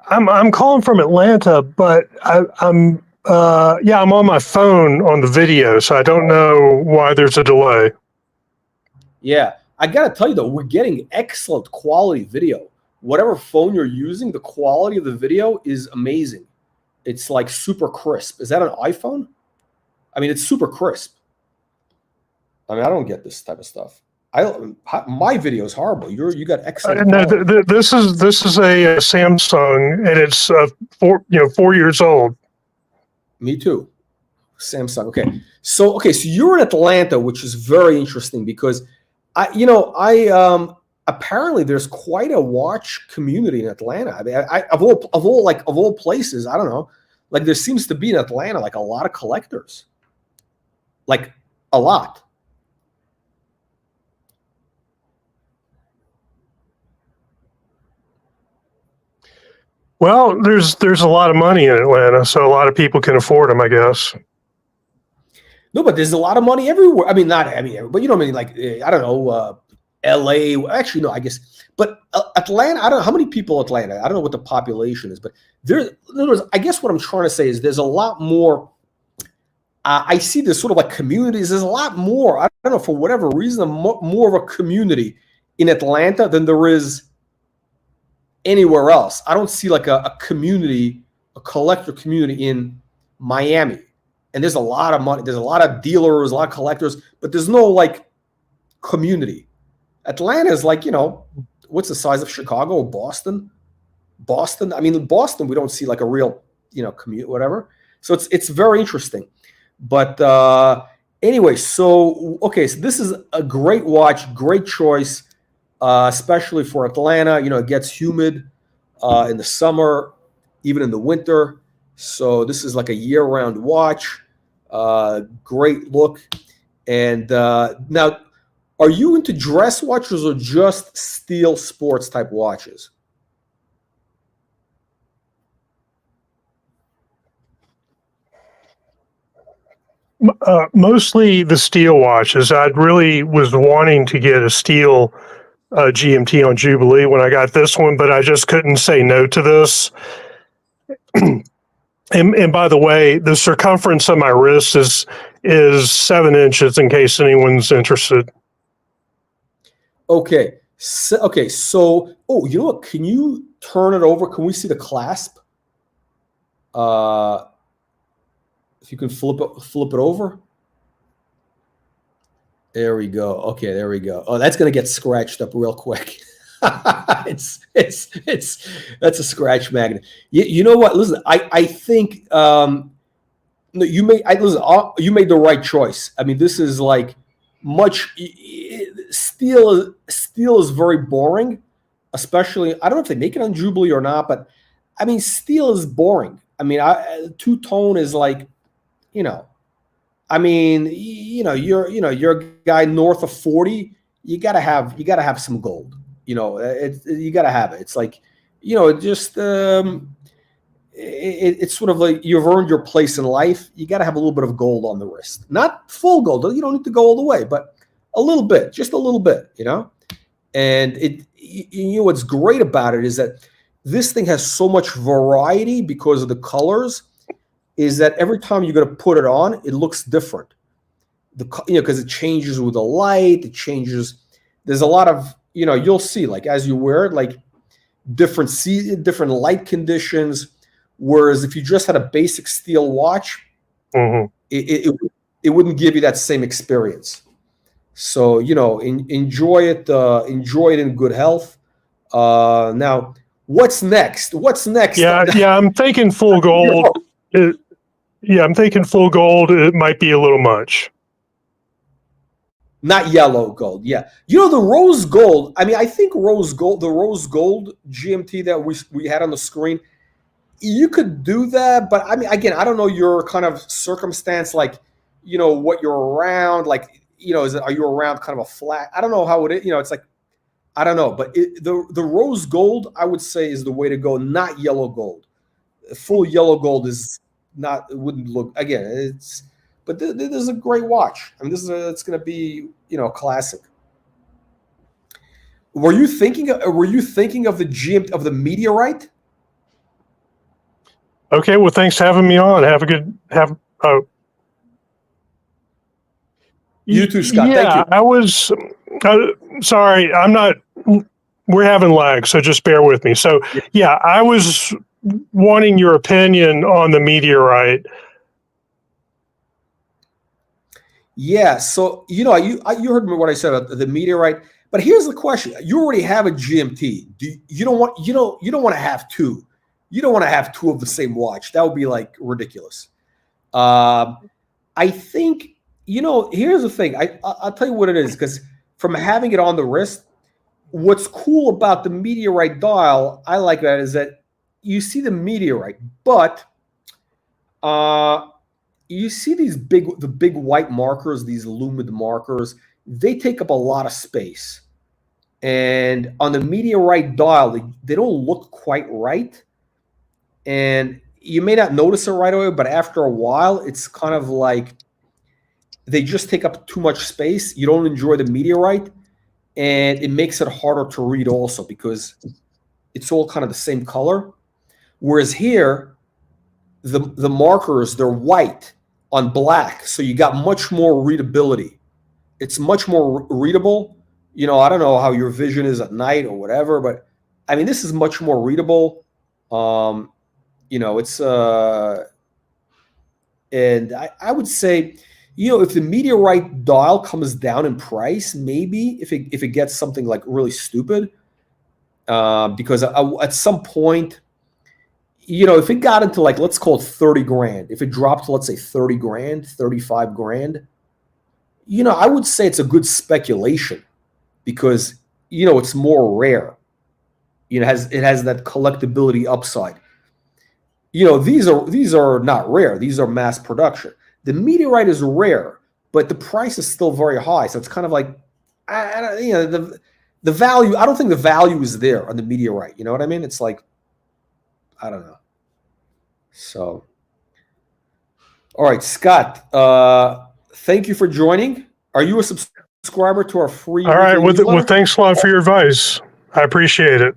I'm calling from Atlanta, but I'm on my phone on the video, so I don't know why there's a delay. Yeah, I gotta tell you though, we're getting excellent quality video. whatever phone you're using, the quality of the video is amazing. It's like super crisp. Is that an iPhone? I mean, it's super crisp. I mean, I don't get this type of stuff. My video is horrible. You got excellent No, quality. this is a Samsung, and it's 4 years old. Me too. Samsung. Okay. So you're in Atlanta, which is very interesting because I apparently there's quite a watch community in Atlanta. I mean, of all places, I don't know. Like there seems to be in Atlanta like a lot of collectors. Like a lot. Well, there's a lot of money in Atlanta, so a lot of people can afford them, I guess. No, but there's a lot of money everywhere. I mean, not but you know what I mean? Like, I don't know, LA. Actually, no, I guess. But Atlanta, I don't know how many people in Atlanta. I don't know what the population is, but in other words, I guess what I'm trying to say is there's a lot more. I see this sort of like communities. There's a lot more. I don't know, for whatever reason, more of a community in Atlanta than there is anywhere else. I don't see like a community, a collector community in Miami. And there's a lot of money. There's a lot of dealers, a lot of collectors, but there's no like community. Atlanta is like, what's the size of Chicago or Boston? Boston. I mean, in Boston, we don't see like a real, commute, whatever. So it's very interesting. But anyway, so this is a great watch, great choice, especially for Atlanta. It gets humid in the summer, even in the winter. So this is like a year-round watch. Great look. And now, are you into dress watches or just steel sports type watches? Mostly the steel watches. I really was wanting to get a steel GMT on Jubilee when I got this one, but I just couldn't say no to this. And by the way, the circumference of my wrist is 7 inches, in case anyone's interested. Okay. So, you know what? Can you turn it over? Can we see the clasp? If you can flip it over. There we go. Okay, there we go. Oh, that's gonna get scratched up real quick. it's that's a scratch magnet. You know what? Listen, I think you made the right choice. I mean, this is like steel is very boring, especially I don't know if they make it on Jubilee or not, but I mean, steel is boring. I mean, two-tone is like, I mean, you're a guy north of 40. You gotta have some gold. You gotta have it. It's like, it's sort of like you've earned your place in life. You gotta have a little bit of gold on the wrist, not full gold. You don't need to go all the way, but a little bit, just a little bit. And what's great about it is that this thing has so much variety because of the colors. Is that every time you're going to put it on, it looks different. Because it changes with the light, it changes. There's a lot of, you'll see, like as you wear it, like different light conditions. Whereas if you just had a basic steel watch, it wouldn't give you that same experience. So enjoy it in good health. Now, what's next? Yeah, I'm thinking full gold. I'm thinking full gold. It might be a little much. Not yellow gold. Yeah. The rose gold. I mean, I think the rose gold GMT that we had on the screen, you could do that. But I mean, again, I don't know your kind of circumstance, like, what you're around. Like, are you around kind of a flat? I don't know how it is. It's like, I don't know. But the rose gold, I would say, is the way to go, not yellow gold. Full yellow gold is not, it wouldn't look, again, but this is a great watch. I mean, it's going to be, a classic. Were you thinking of the meteorite? Okay, well, thanks for having me on. You too, Scott. Yeah, Thank you. I was sorry. I'm not we're having lag, so just bear with me. So, yeah, I was wanting your opinion on the meteorite. Yeah. So you heard what I said about the meteorite, but here's the question: you already have a GMT. You don't want to have two. You don't want to have two of the same watch. That would be like ridiculous. I think here's the thing. I'll tell you what it is, because from having it on the wrist, what's cool about the meteorite dial, I like that, is that you see the meteorite, but you see the big white markers, these lumen markers, they take up a lot of space. And on the meteorite dial, they don't look quite right. And you may not notice it right away, but after a while, it's kind of like they just take up too much space. You don't enjoy the meteorite, and it makes it harder to read also because it's all kind of the same color. Whereas here, the markers, they're white on black, so you got much more readability. It's much more readable. I don't know how your vision is at night or whatever, but I mean, this is much more readable. It's and I would say, if the meteorite dial comes down in price, maybe if it gets something like really stupid, because at some point, if it got into like, let's call it 30 grand, if it dropped to, let's say 30 grand, 35 grand, I would say it's a good speculation because, it's more rare. It has that collectability upside. These are not rare. These are mass production. The meteorite is rare, but the price is still very high. So it's kind of like, the value. I don't think the value is there on the meteorite. You know what I mean? It's like, I don't know. So, all right, Scott. Thank you for joining. Are you a subscriber to our free? All right. Well, thanks a lot for your advice. I appreciate it.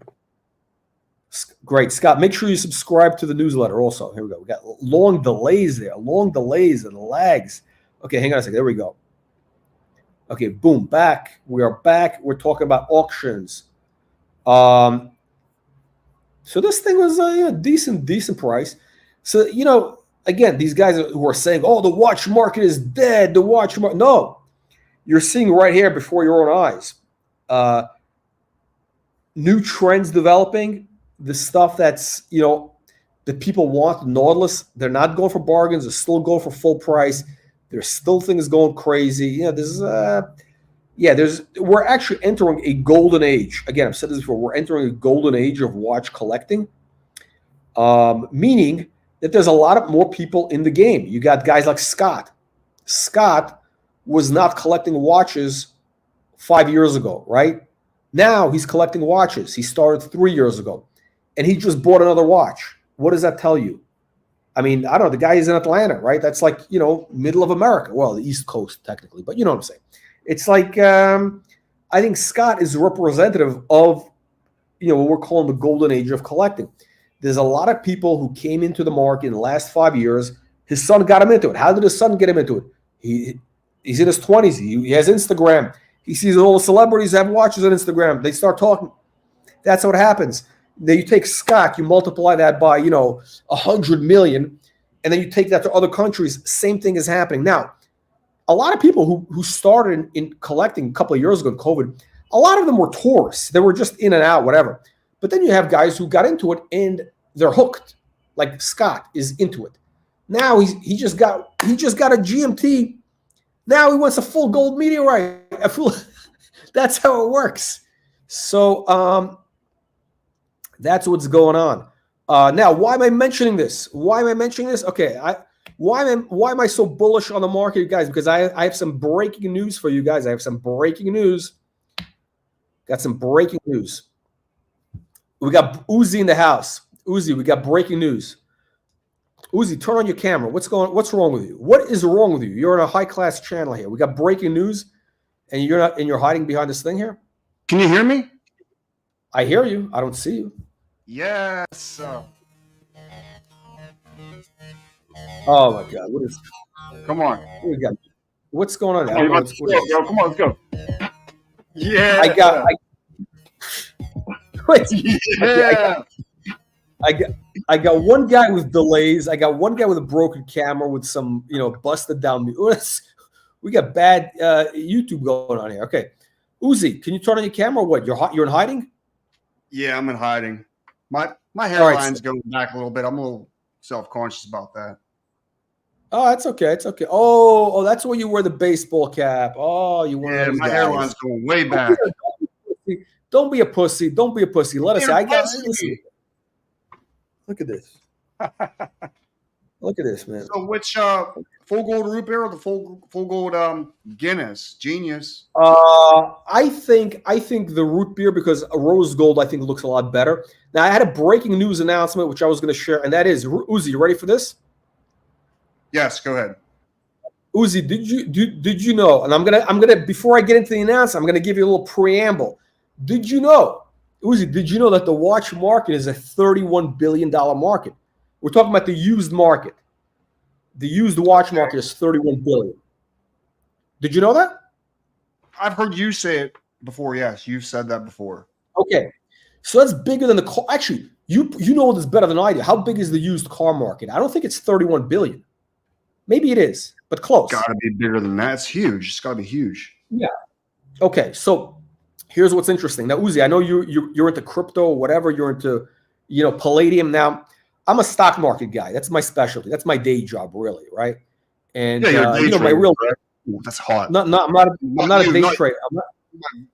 Great, Scott. Make sure you subscribe to the newsletter also. Here we go. We got long delays there, and lags. Okay, hang on a second. There we go. Okay, boom, back. We are back. We're talking about auctions. So this thing was a decent price. So, again, these guys who are saying, oh, the watch market is dead. The watch market. No, you're seeing right here before your own eyes. New trends developing. The stuff that's, that people want, Nautilus, they're not going for bargains. They're still going for full price. There's still things going crazy. We're actually entering a golden age. Again, I've said this before. We're entering a golden age of watch collecting, meaning that there's a lot of more people in the game. You got guys like Scott. Scott was not collecting watches 5 years ago, right? Now he's collecting watches. He started 3 years ago. And he just bought another watch. What does that tell you? I mean, I don't know. The guy is in Atlanta, right? That's like, middle of America. Well, the East Coast, technically. But you know what I'm saying. It's like, I think Scott is representative of, what we're calling the golden age of collecting. There's a lot of people who came into the market in the last 5 years. His son got him into it. How did his son get him into it? He's in his 20s. He has Instagram. He sees all the celebrities have watches on Instagram. They start talking. That's what happens. Then you take Scott, you multiply that by, 100 million, and then you take that to other countries. Same thing is happening. Now, a lot of people who started in collecting a couple of years ago in COVID, a lot of them were tourists. They were just in and out, whatever. But then you have guys who got into it and they're hooked. Like Scott is into it. Now he just got a GMT. Now he wants a full gold meteorite. That's how it works. So that's what's going on. Now, why am I mentioning this? Okay, why am I so bullish on the market, guys? Because I have some breaking news for you guys. Got some breaking news. We got Uzi in the house. Uzi, we got breaking news. Uzi, turn on your camera. What's wrong with you? What is wrong with you? You're on a high-class channel here. We got breaking news, and you're hiding behind this thing here. Can you hear me? I hear you. I don't see you. Yes. Oh my God! What is? Come on. What's going on? Come on, let's go. Yeah. Wait, Yeah. I got I got one guy with delays. I got one guy with a broken camera with some, busted down. We got bad YouTube going on here. Okay, Uzi, can you turn on your camera? Or what? You're in hiding? Yeah, I'm in hiding. My All right. hairline's going back a little bit. I'm a little self-conscious about that. Oh, that's okay. It's okay. Oh, that's where you wear the baseball cap. Oh, you one of Yeah, those my guys. hairline's going way back. Don't be a pussy. Don't be a pussy. Let us. You're I a got. pussy. Listen. Look at this. Look at this, man. So which full gold root beer or the full gold Guinness? Genius. I think the root beer, because a rose gold I think looks a lot better. Now I had a breaking news announcement which I was going to share, and that is, Uzi, you ready for this? Yes, go ahead. Uzi, did you know? And I'm gonna before I get into the announcement, I'm gonna give you a little preamble. Did you know, Uzi? Did you know that the watch market is a $31 billion market? We're talking about the used market. The used watch market is $31 billion. Did you know that? I've heard you say it before. Yes, you've said that before. Okay, so that's bigger than the car. Actually, you know this better than I do. How big is the used car market? I don't think it's 31 billion. Maybe it is, but close. Got to be bigger than that. It's huge. It's got to be huge. Yeah. Okay, so here's what's interesting. Now, Uzi, I know you're into crypto or whatever. You're into, palladium. Now, I'm a stock market guy. That's my specialty. That's my day job, really, right? And Yeah, you're a day my trader, real. right? Ooh, that's hot. I'm not a day trader. My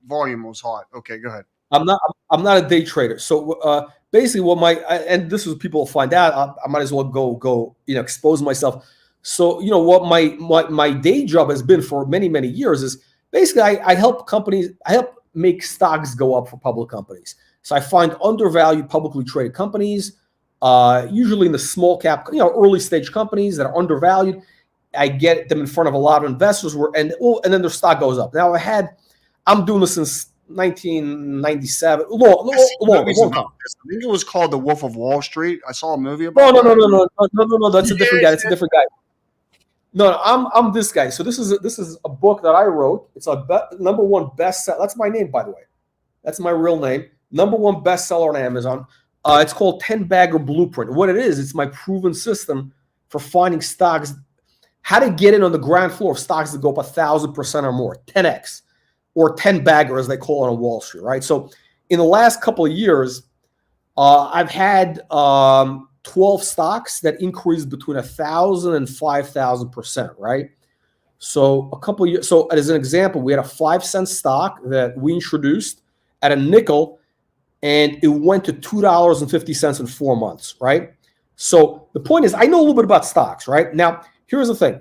volume was hot. Okay, go ahead. I'm not a day trader. So basically, what and this is what people will find out. I might as well go expose myself. So what my day job has been for many years is basically I help companies. I help make stocks go up for public companies. So I find undervalued publicly traded companies, usually in the small cap, early stage companies that are undervalued. I get them in front of a lot of investors, and then their stock goes up. Now I'm doing this since 1997. Long time. I think it was called The Wolf of Wall Street. I saw a movie about No. that. That's a different guy. That's a different guy. No, I'm this guy. So this is a book that I wrote. It's a number one bestseller. That's my name, by the way. That's my real name. Number one bestseller on Amazon. It's called 10 Bagger Blueprint. What it is, it's my proven system for finding stocks, how to get in on the ground floor of stocks that go up 1,000% or more, 10x, or 10 bagger as they call it on Wall Street, right? So in the last couple of years, I've had 12 stocks that increased between 1,000 and 5,000%, right? So a couple of years. So as an example, we had a 5-cent stock that we introduced at a nickel, and it went to $2.50 in 4 months, right? So the point is, I know a little bit about stocks, right? Now, here's the thing.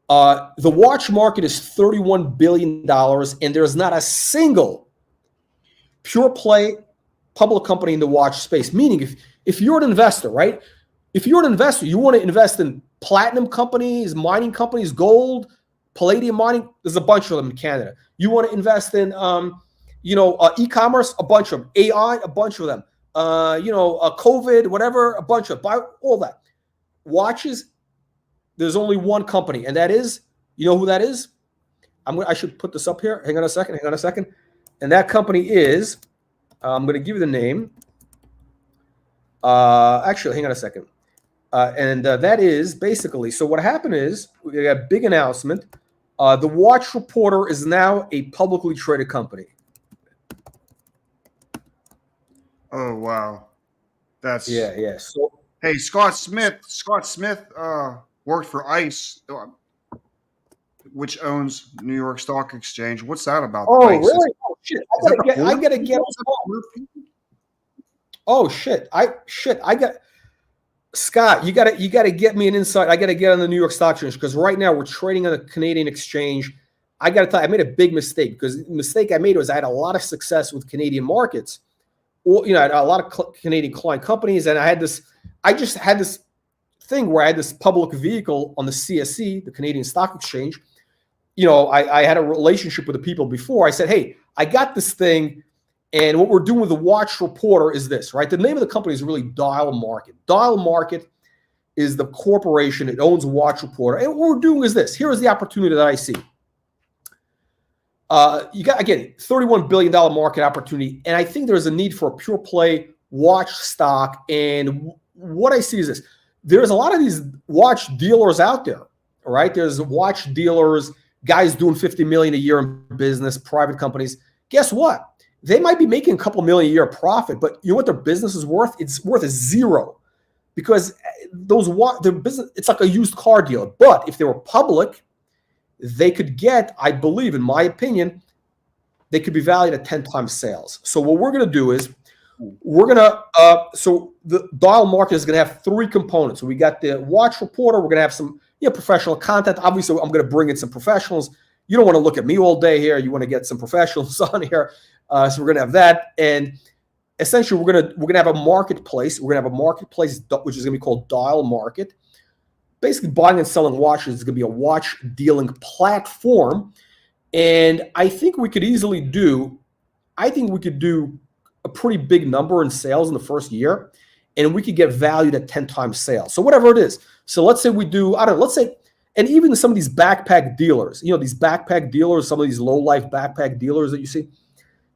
The watch market is $31 billion, and there's not a single pure play public company in the watch space. Meaning, if you're an investor, right? If you're an investor, you want to invest in platinum companies, mining companies, gold, palladium mining. There's a bunch of them in Canada. You want to invest in, e-commerce, a bunch of them. AI, a bunch of them. COVID, whatever, a bunch of all that. Watches. There's only one company, and that is, you know who that is? I should put this up here. Hang on a second. And that company is, I'm going to give you the name. Actually, hang on a second. That is basically, so what happened is, we got a big announcement. The Watch Reporter is now a publicly traded company. Oh, wow. That's Yeah. So, hey, Scott Smith worked for ICE, which owns New York Stock Exchange. What's that about? oh, ICE? really? Oh, shit. I gotta get. Oh, shit. I got Scott. You gotta get me an insight. I gotta get on the New York Stock Exchange, because right now we're trading on the Canadian exchange. I gotta tell you, I made a big mistake, because the mistake I made was I had a lot of success with Canadian markets. Well, I had a lot of Canadian client companies, and I just had this thing where I had this public vehicle on the CSE, the Canadian Stock Exchange. I had a relationship with the people before. I said, hey, I got this thing, and what we're doing with the Watch Reporter is this, right? The name of the company is really Dial Market. Dial Market is the corporation. It owns Watch Reporter. And what we're doing is this. Here is the opportunity that I see. You got, again, $31 billion market opportunity. And I think there's a need for a pure play watch stock. And what I see is this. There's a lot of these watch dealers out there, right? There's watch dealers, guys doing 50 million a year in business, private companies. Guess what? They might be making a couple million a year profit, but you know what their business is worth? It's worth a zero, because their business, it's like a used car dealer. But if they were public, they could get, I believe, in my opinion, they could be valued at 10 times sales. So what we're going to do is so the dial market is going to have three components. So we got the watch reporter. We're going to have some professional content. Obviously, I'm going to bring in some professionals. You don't want to look at me all day here. You want to get some professionals on here. So we're going to have that. And essentially, we're going to have a marketplace. We're going to have a marketplace, which is going to be called Dial Market. Basically, buying and selling watches is going to be a watch dealing platform. And I think we could do a pretty big number in sales in the first year, and we could get valued at 10 times sales. So whatever it is. So let's say we do, I don't know, let's say, and even some of these backpack dealers, these backpack dealers, some of these low-life backpack dealers that you see,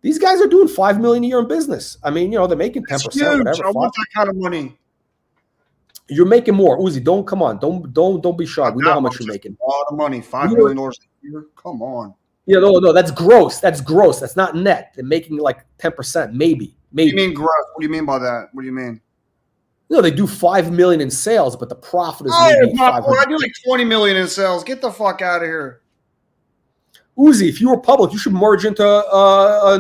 these guys are doing $5 million a year in business. I mean, they're making 10%, whatever. I want that kind of money. You're making more. Uzi, don't be shy. We know how much you're making. A lot of money, $5 million a year. Come on. Yeah, no, that's gross. That's gross. That's not net. They're making like 10%, maybe. What do you mean gross? What do you mean by that? What do you mean? They do $5 million in sales, but the profit is maybe $500. I do like $20 million in sales. Get the fuck out of here. Uzi, if you were public, you should merge into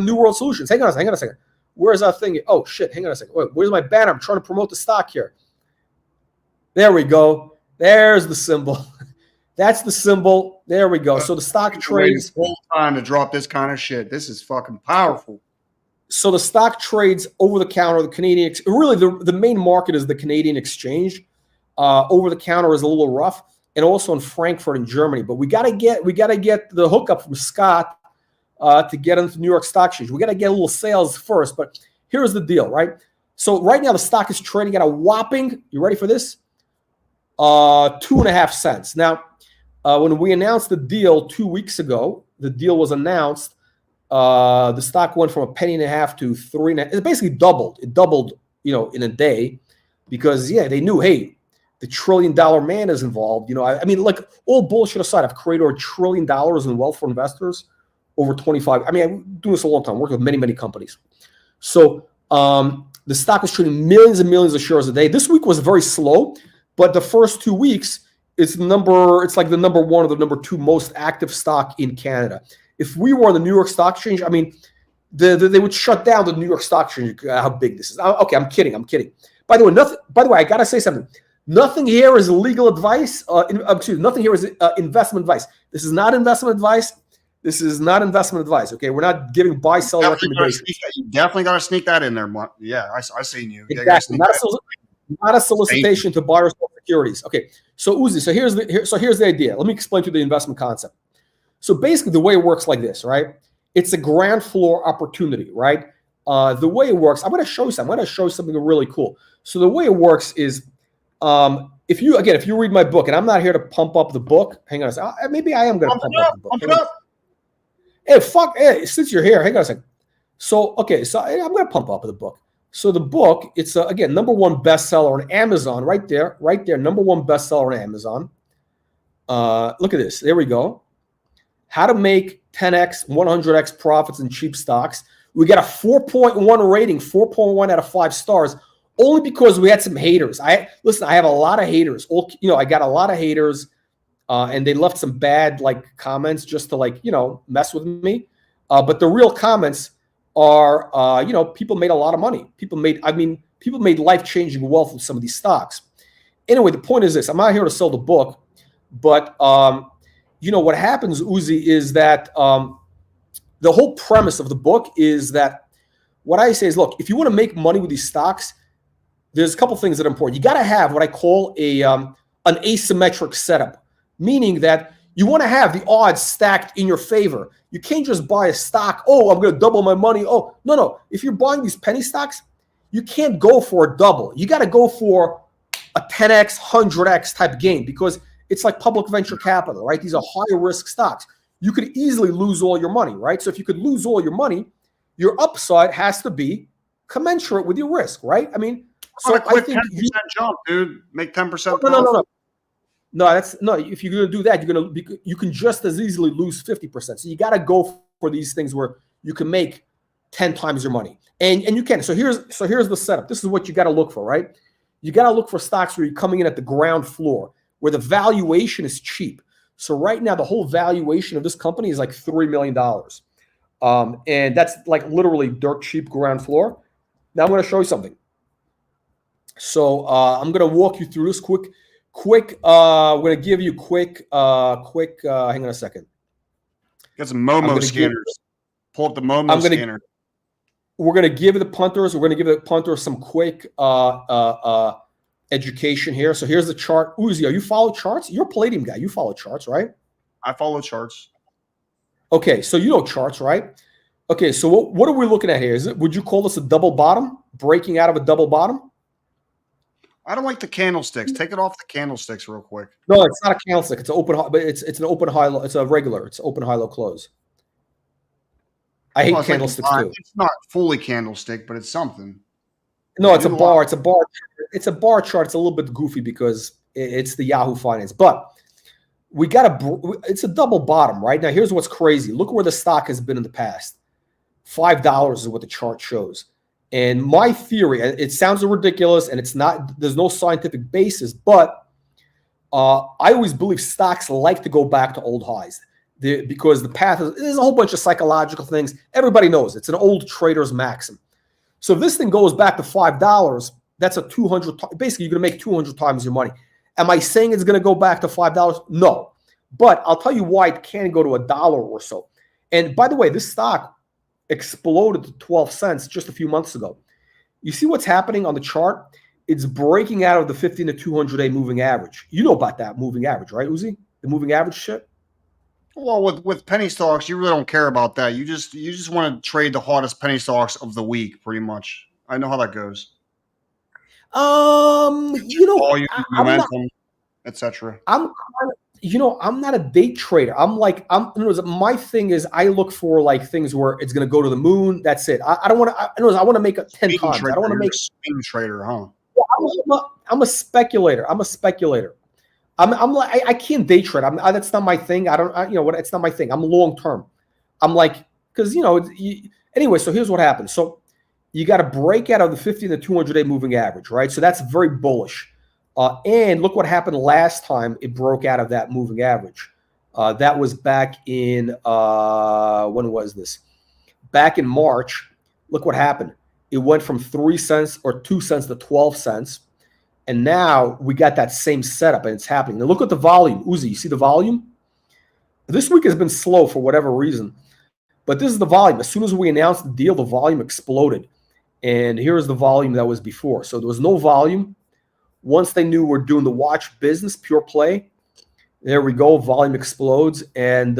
New World Solutions. Hang on a second. Where's our thing? Oh shit! Hang on a second. Wait, where's my banner? I'm trying to promote the stock here. There we go. There's the symbol. That's the symbol. There we go. So the stock trades. Whole time to drop this kind of shit. This is fucking powerful. So the stock trades over the counter. The Canadian, really, the main market is the Canadian exchange. Over the counter is a little rough, and also in Frankfurt in Germany. But we gotta get the hookup from Scott to get into New York Stock Exchange. We gotta get a little sales first. But here's the deal, right? So right now the stock is trading at a whopping. You ready for this? 2.5 cents. Now, when we announced the deal 2 weeks ago, the deal was announced. The stock went from $0.015 to 3.5. It basically doubled. It doubled, in a day, because they knew, hey, the $1 trillion man is involved. I mean, like, all bullshit aside, I've created $1 trillion in wealth for investors over 25. I mean, I'm doing this a long time, working with many, many companies. So the stock is trading millions and millions of shares a day. This week was very slow, but the first 2 weeks, it's like the number one or the number two most active stock in Canada. If we were on the New York Stock Exchange, I mean, they would shut down the New York Stock Exchange. How big this is? Okay, I'm kidding. By the way, I gotta say something. Nothing here is legal advice. Nothing here is investment advice. This is not investment advice. Okay, we're not giving buy-sell recommendations. You definitely got to sneak that in there. Yeah, I seen you. Exactly. Not a solicitation to buy or sell securities. Okay, so Uzi, here's the idea. Let me explain to you the investment concept. So basically, the way it works like this, right? It's a ground floor opportunity, right? The way it works, I'm going to show you something. I'm going to show you something really cool. So the way it works is, if you read my book, and I'm not here to pump up the book. Hang on a second. Maybe I am going to pump up the book. Hey, since you're here, hang on a second. So I'm going to pump up the book. So the book, it's again number one bestseller on Amazon, right there, number one bestseller on Amazon. Look at this. There we go. How to make 10x, 100x profits in cheap stocks. We got a 4.1 rating, 4.1 out of 5 stars, only because we had some haters. I have a lot of haters. I got a lot of haters, and they left some bad comments just to mess with me. But the real comments are, people made a lot of money. People made life-changing wealth with some of these stocks. Anyway, the point is this: I'm not here to sell the book, but what happens, Uzi, is that the whole premise of the book is that what I say is, look, if you want to make money with these stocks, there's a couple things that are important. You got to have what I call an asymmetric setup, meaning that you want to have the odds stacked in your favor. You can't just buy a stock. Oh, I'm going to double my money. Oh, no. If you're buying these penny stocks, you can't go for a double. You got to go for a 10x, 100x type gain, because it's like public venture capital, right? These are higher risk stocks. you could easily lose all your money, right? So if you could lose all your money, your upside has to be commensurate with your risk, right? I mean, What so a quick I 10% think jump, dude. Make 10% no, no, no, profit. no. No, that's no. If you're going to do that, you can just as easily lose 50%. So you got to go for these things where you can make 10 times your money, and you can. So here's the setup. This is what you got to look for, right? You got to look for stocks where you're coming in at the ground floor, where the valuation is cheap. So right now, the whole valuation of this company is like $3 million, and that's like literally dirt cheap ground floor. Now I'm going to show you something. So I'm going to walk you through this quick. We're going to give you quick. Hang on a second. Got some Momo scanners. Pull up the Momo scanner. We're going to give the punters. We're going to give the punters some quick education here. So here's the chart. Uzi, you follow charts? You're a Palladium guy. You follow charts, right? I follow charts. Okay, so you know charts, right? Okay, so what are we looking at here? Would you call this a double bottom? Breaking out of a double bottom? I don't like the candlesticks. Take it off the candlesticks real quick. No, it's not a candlestick. It's an open, but it's an open high low. It's a regular. It's open high low close. I hate candlesticks too. It's not fully candlestick, but it's something. No, it's a bar. It's a bar. It's a bar chart. It's a little bit goofy because it's the Yahoo Finance, but we got it's a double bottom right now. Here's what's crazy. Look where the stock has been in the past. $5 is what the chart shows. And my theory, it sounds ridiculous, and it's not. There's no scientific basis, but I always believe stocks like to go back to old highs because the path there's a whole bunch of psychological things. Everybody knows it's an old trader's maxim. So if this thing goes back to $5, that's a 200. Basically, you're going to make 200 times your money. Am I saying it's going to go back to $5? No, but I'll tell you why it can go to $1 or so. And by the way, this stock exploded to 12 cents just a few months ago. You see what's happening on the chart? It's breaking out of the 15 to 200-day moving average. You know about that moving average, right, Uzi? The moving average shit? Well, with penny stocks, you really don't care about that. You just want to trade the hottest penny stocks of the week, pretty much. I know how that goes. Volume, momentum, etc. I'm not a day trader. My thing is I look for like things where it's going to go to the moon. That's it. I don't want to. I want to make it 10 times. Trader. I don't want to make swing trader, huh? I'm a speculator. I'm like I can't day trade. That's not my thing. It's not my thing. I'm long term. I'm like because anyway. So here's what happens. So you got to break out of the 15 to 200-day moving average, right? So that's very bullish. And look what happened last time it broke out of that moving average. That was back in when was this? Back in March. Look what happened. It went from 3 cents or 2 cents to 12 cents. And now we got that same setup and it's happening. Now look at the volume. Uzi, you see the volume? This week has been slow for whatever reason. But this is the volume. As soon as we announced the deal, the volume exploded. And here's the volume that was before. So there was no volume. Once they knew we're doing the watch business, pure play, there we go. Volume explodes. And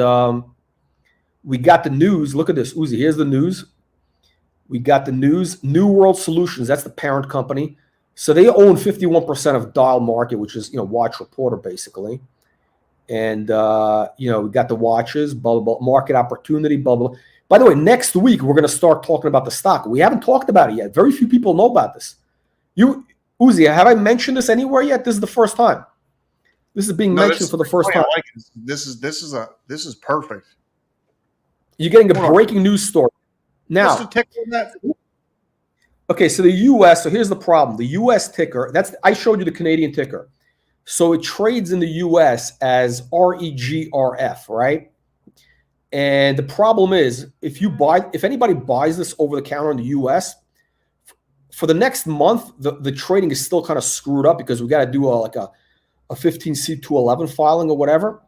we got the news. Look at this, Uzi. Here's the news. We got the news. New World Solutions. That's the parent company. So they own 51% of Dial Market, which is, Watch Reporter, basically. And, we got the watches, blah, blah, blah, market opportunity, blah, blah. By the way, next week, we're going to start talking about the stock. We haven't talked about it yet. Very few people know about this. Uzi, have I mentioned this anywhere yet? This is the first time. This is being mentioned for the first time. I like it. This is perfect. You're getting a breaking news story. Now, what's the ticker on that? Okay, so the U.S. So here's the problem. The U.S. ticker. I showed you the Canadian ticker. So it trades in the U.S. as REGRF, right? And the problem is, if anybody buys this over the counter in the U.S., for the next month, the trading is still kind of screwed up because we got to do a 15C211 filing or whatever.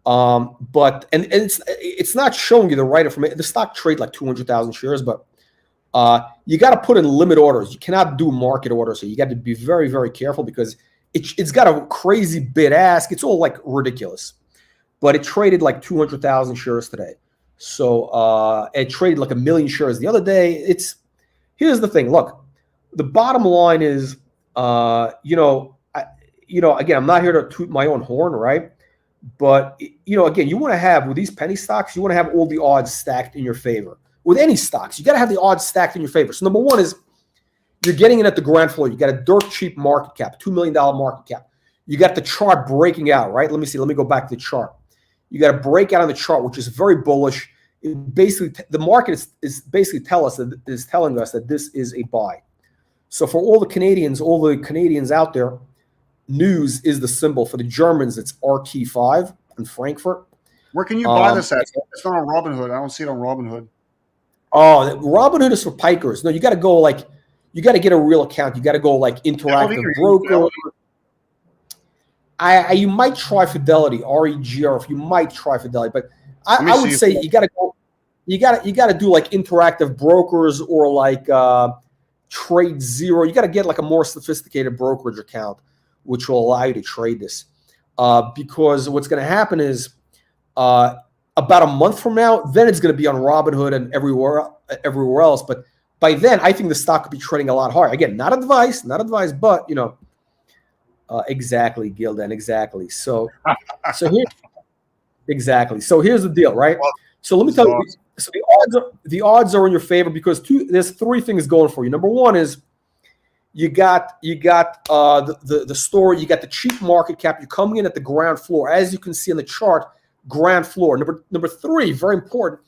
But it's not showing you the right information. The stock trades like 200,000 shares, but you got to put in limit orders. You cannot do market orders, so you got to be very, very careful because it's got a crazy bid ask. It's all like ridiculous. But it traded like 200,000 shares today. So it traded like 1 million shares the other day. Here's the thing. Look, the bottom line is, again, I'm not here to toot my own horn, right? But again, you want to have with these penny stocks, you want to have all the odds stacked in your favor. With any stocks, you got to have the odds stacked in your favor. So number one is you're getting in at the ground floor. You got a dirt cheap market cap, $2 million market cap. You got the chart breaking out, right? Let me see. Let me go back to the chart. You got a breakout on the chart, which is very bullish. It basically, the market is basically telling us that this is a buy. So for all the Canadians out there, news is the symbol. For the Germans, it's RT5 in Frankfurt. Where can you buy this at? It's not on Robinhood. I don't see it on Robinhood. Oh, Robinhood is for pikers. No, you got to get a real account. You got to go like Interactive Broker. You might try Fidelity, REGR. You might try Fidelity, but I would say you got to go. You got to do like Interactive Brokers or like Trade Zero. You got to get like a more sophisticated brokerage account, which will allow you to trade this. Because what's going to happen is about a month from now, then it's going to be on Robinhood and everywhere else. But by then, I think the stock could be trading a lot higher. Again, not advice, but exactly, Gildan, exactly. So here's the deal, right? So let me tell you. So the odds are in your favor because there's three things going for you. Number one is you got the story. You got the cheap market cap. You're coming in at the ground floor, as you can see on the chart. Ground floor. Number three, very important.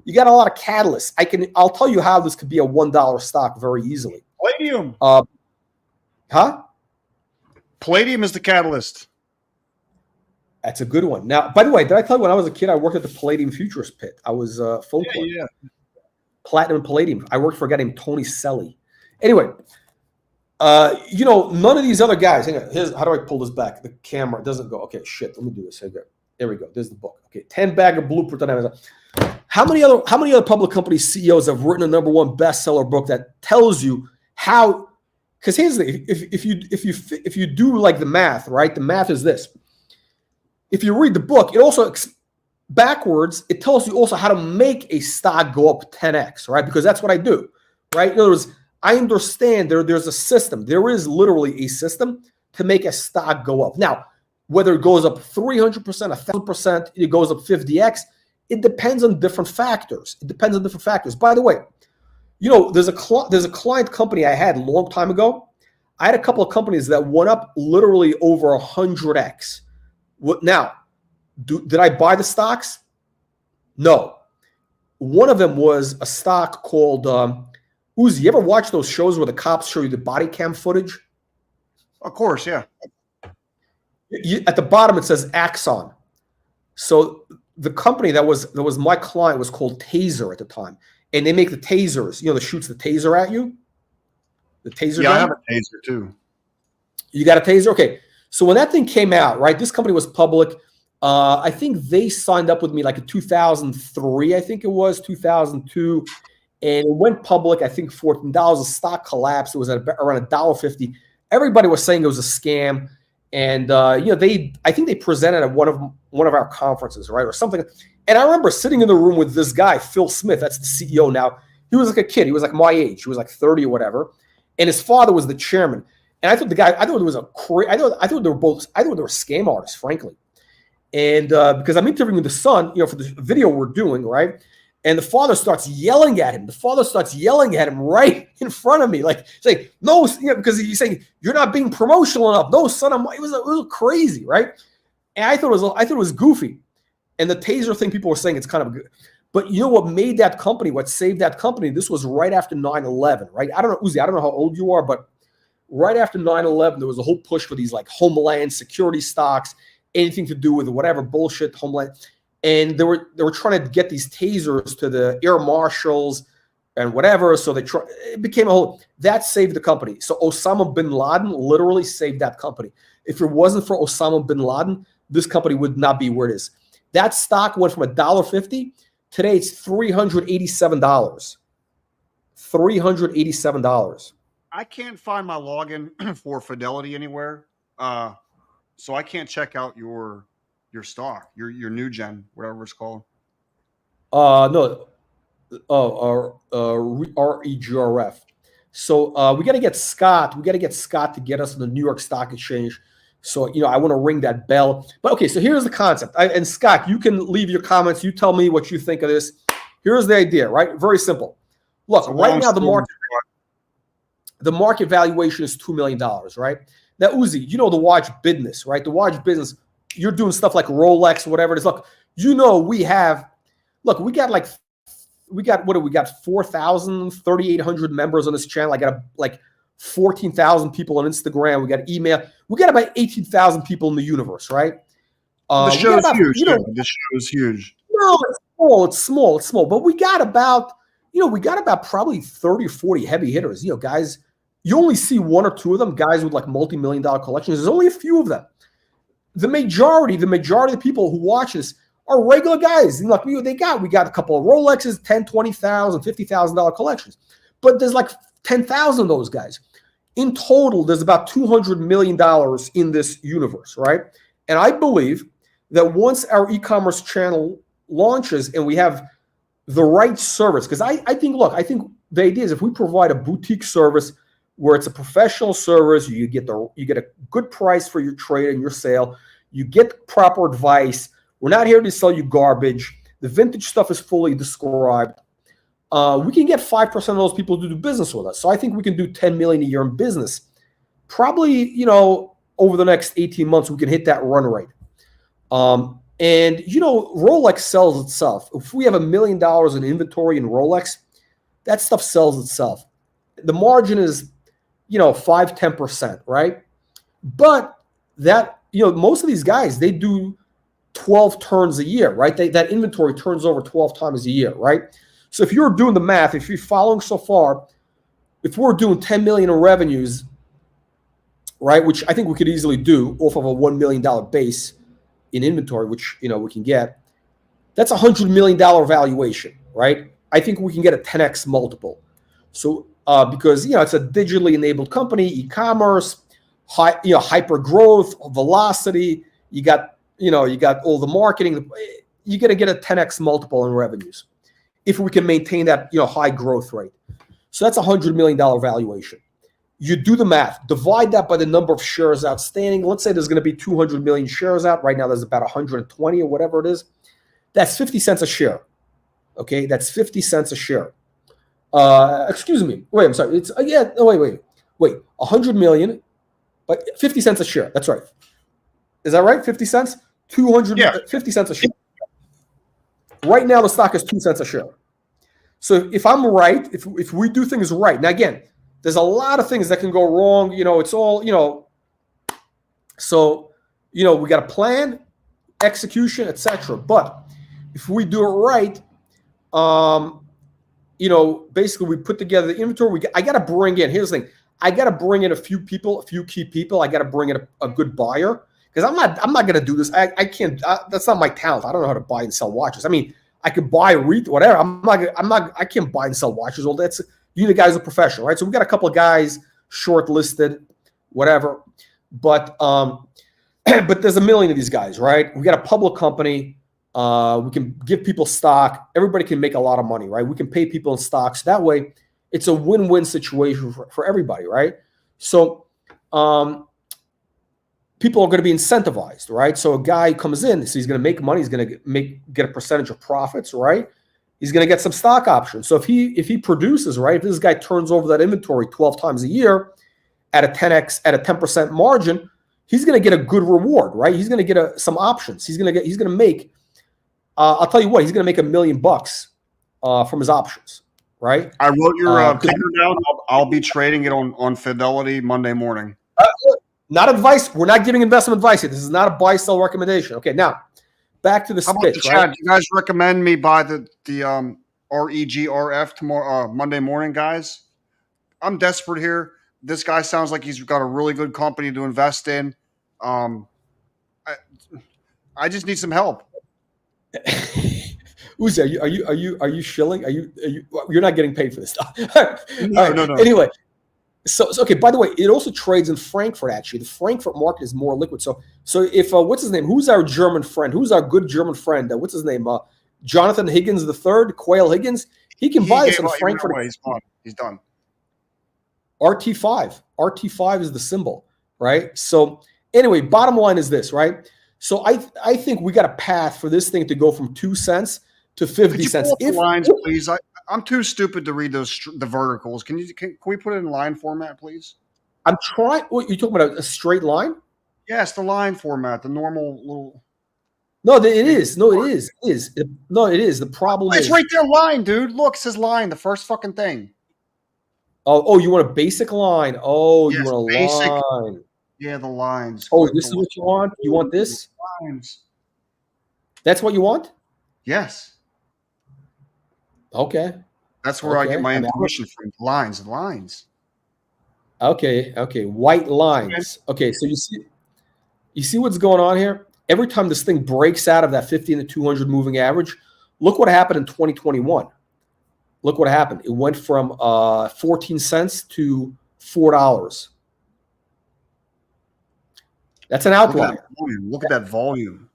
You got a lot of catalysts. I'll tell you how this could be a $1 stock very easily. Palladium. Palladium is the catalyst. That's a good one. Now, by the way, did I tell you when I was a kid, I worked at the Palladium Futures Pit? I was Platinum and Palladium. I worked for a guy named Tony Selly. Anyway, none of these other guys. Hang on. How do I pull this back? The camera doesn't go. Okay, shit. Let me do this. There we go. There's the book. Okay, 10-bagger blueprint on Amazon. How many other public company CEOs have written a #1 bestseller book that tells you how? Because here's the thing: if you do like the math, right? The math is this. If you read the book, it also backwards. It tells you also how to make a stock go up 10x, right? Because that's what I do, right? In other words, I understand there's a system. There is literally a system to make a stock go up. Now, whether it goes up 300%, 1,000%, it goes up 50x. It depends on different factors. By the way, there's a client company I had a long time ago. I had a couple of companies that went up literally over 100x. Now, did I buy the stocks? No. One of them was a stock called Uzi. You ever watch those shows where the cops show you the body cam footage? Of course, yeah. At the bottom, it says Axon. So the company that was my client was called Taser at the time. And they make the tasers, that shoots the taser at you. The taser gun. I have a taser too. You got a taser? Okay. So when that thing came out, right, this company was public. I think they signed up with me like in 2003, I think it was 2002. And it went public, I think $14. The stock collapsed. It was at around $1.50. Everybody was saying it was a scam. And I think they presented at one of our conferences, right, or something. And I remember sitting in the room with this guy, Phil Smith. That's the CEO now. He was like a kid. He was like my age. He was like 30 or whatever. And his father was the chairman. And I thought they were scam artists, frankly. And because I'm interviewing the son, for the video we're doing, right? And the father starts yelling at him. Right in front of me, like saying, "No," because he's saying, "You're not being promotional enough." No, son, it was crazy, right? And I thought it was goofy. And the taser thing, people were saying it's kind of good. But what made that company, what saved that company? This was right after 9/11, right? I don't know, Uzi. I don't know how old you are, but right after 9/11, there was a whole push for these like Homeland Security stocks, anything to do with whatever bullshit Homeland. And they were trying to get these tasers to the air marshals and whatever. So it became a whole, that saved the company. So Osama bin Laden literally saved that company. If it wasn't for Osama bin Laden, this company would not be where it is. That stock went from $1.50. Today it's $387. $387. I can't find my login for Fidelity anywhere. So I can't check out your stock, your new gen, whatever it's called. No. REGRF. So we got to get Scott. We got to get Scott to get us on the New York Stock Exchange So, I want to ring that bell. But okay, so here's the concept. And Scott, you can leave your comments. You tell me what you think of this. Here's the idea, right? Very simple. Look, right now the market valuation is $2 million, right? Now, Uzi, the watch business, right? The watch business, you're doing stuff like Rolex, whatever it is. Look, we got 4,000, 3,800 members on this channel. I got like 14,000 people on Instagram. We got email. We got about 18,000 people in the universe, right? The show is huge. The show is huge. No, it's small. But we got about probably 30 or 40 heavy hitters. Guys, you only see one or two of them, guys with like multi-million-dollar collections. There's only a few of them. The majority of the people who watch this are regular guys. Like we got a couple of Rolexes, $10,000, $20,000, $50,000 collections. But there's like 10,000 of those guys. In total, there's about $200 million in this universe, right? And I believe that once our e-commerce channel launches and we have the right service, because I think the idea is if we provide a boutique service where it's a professional service, you get a good price for your trade and your sale, you get proper advice. We're not here to sell you garbage. The vintage stuff is fully described. We can get 5% of those people to do business with us. So I think we can do $10 million a year in business. Probably, over the next 18 months, we can hit that run rate. And Rolex sells itself. If we have $1 million in inventory in Rolex, that stuff sells itself. The margin is, 5-10%, right? But that, most of these guys, they do 12 turns a year, right? That inventory turns over 12 times a year, right? So if you're doing the math, if you're following so far, if we're doing 10 million in revenues, right, which I think we could easily do off of a $1 million base in inventory, which, we can get, that's a $100 million valuation, right? I think we can get a 10x multiple. So because, it's a digitally enabled company, e-commerce, hyper growth, velocity, you got all the marketing, you're going to get a 10x multiple in revenues if we can maintain that, high growth rate. So that's a $100 million valuation. You do the math, divide that by the number of shares outstanding. Let's say there's going to be 200 million shares out. Right now, there's about 120 or whatever it is. That's 50 cents a share. Okay, that's 50 cents a share. Excuse me. Wait, I'm sorry. It's wait. 100 million, but 50 cents a share. That's right. Is that right? 50 cents? 50 cents a share. Right now, the stock is 2 cents a share. So if I'm right, if we do things right, now again, there's a lot of things that can go wrong. It's all, so, we got a plan, execution, etc. But if we do it right, basically we put together the inventory. I got to bring in, here's the thing. I got to bring in a few key people. I got to bring in a good buyer because I'm not going to do this. I can't, that's not my talent. I don't know how to buy and sell watches. I mean, I could buy, whatever. I can't buy and sell watches all day. You the guys are professional, right? So we got a couple of guys shortlisted, whatever. But but there's a million of these guys, right? We got a public company. We can give people stock. Everybody can make a lot of money, right? We can pay people in stocks. That way, it's a win-win situation for everybody, right? So people are going to be incentivized, right? So a guy comes in, so he's going to make money. He's going to get a percentage of profits, right? He's going to get some stock options. So if he produces, right, if this guy turns over that inventory 12 times a year at a 10% margin, he's going to get a good reward, right? He's going to get some options. He's going to make, I'll tell you what, he's going to make $1 million from his options, right? I wrote your ticker down. I'll be trading it on Fidelity Monday morning. Not advice. We're not giving investment advice here. This is not a buy sell recommendation. Okay, now back to the pitch. Right? Do you guys recommend me buy the REGRF tomorrow, Monday morning, guys? I'm desperate here. This guy sounds like he's got a really good company to invest in. I just need some help. Uzi, are you shilling? You're not getting paid for this stuff. No. Anyway, so okay. By the way, it also trades in Frankfurt. Actually, the Frankfurt market is more liquid. So if what's his name? Who's our German friend? Who's our good German friend? What's his name? Jonathan Higgins III, Quayle Higgins. He can buy us in Frankfurt. He's done. RT5 is the symbol, right? So Anyway, bottom line is this, right? So I think we got a path for this thing to go from 2 cents to 50 Could you cents. pull up the lines, please? I'm too stupid to read the verticals. Can we put it in line format, please? I'm trying. What you talking about? A straight line? Yes, the line format, the normal little. No, it is. No, it is. It is. No, it is. The problem It's is right there, line, dude. Look, it says line. The first fucking thing. Oh, you want a basic line? Oh, you Yes, want a basic. line? Yeah, the lines. Oh, Click this the is what you want? You want this? lines. That's what you want? Yes, Okay. that's where I get my I mean, intuition from. Lines, lines. Okay. White lines. Okay, so you see what's going on here? Every time this thing breaks out of that 50 and the 200 moving average, look what happened in 2021. Look what happened. It went from 14 cents to $4. That's an outlier. Look at that volume.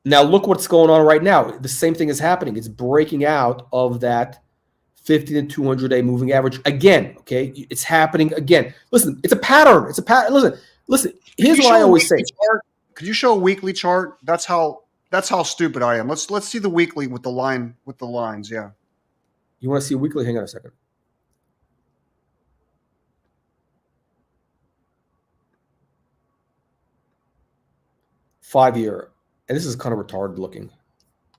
Now look what's going on right now. The same thing is happening. It's breaking out of that 50 to 200-day moving average again. Okay, it's happening again. Listen, it's a pattern. It's a pattern. Listen. Here's what I always say. Could you show a weekly chart? That's how stupid I am. Let's see the weekly with the lines. Yeah. You want to see a weekly? Hang on a second. Five-year, and this is kind of retarded looking.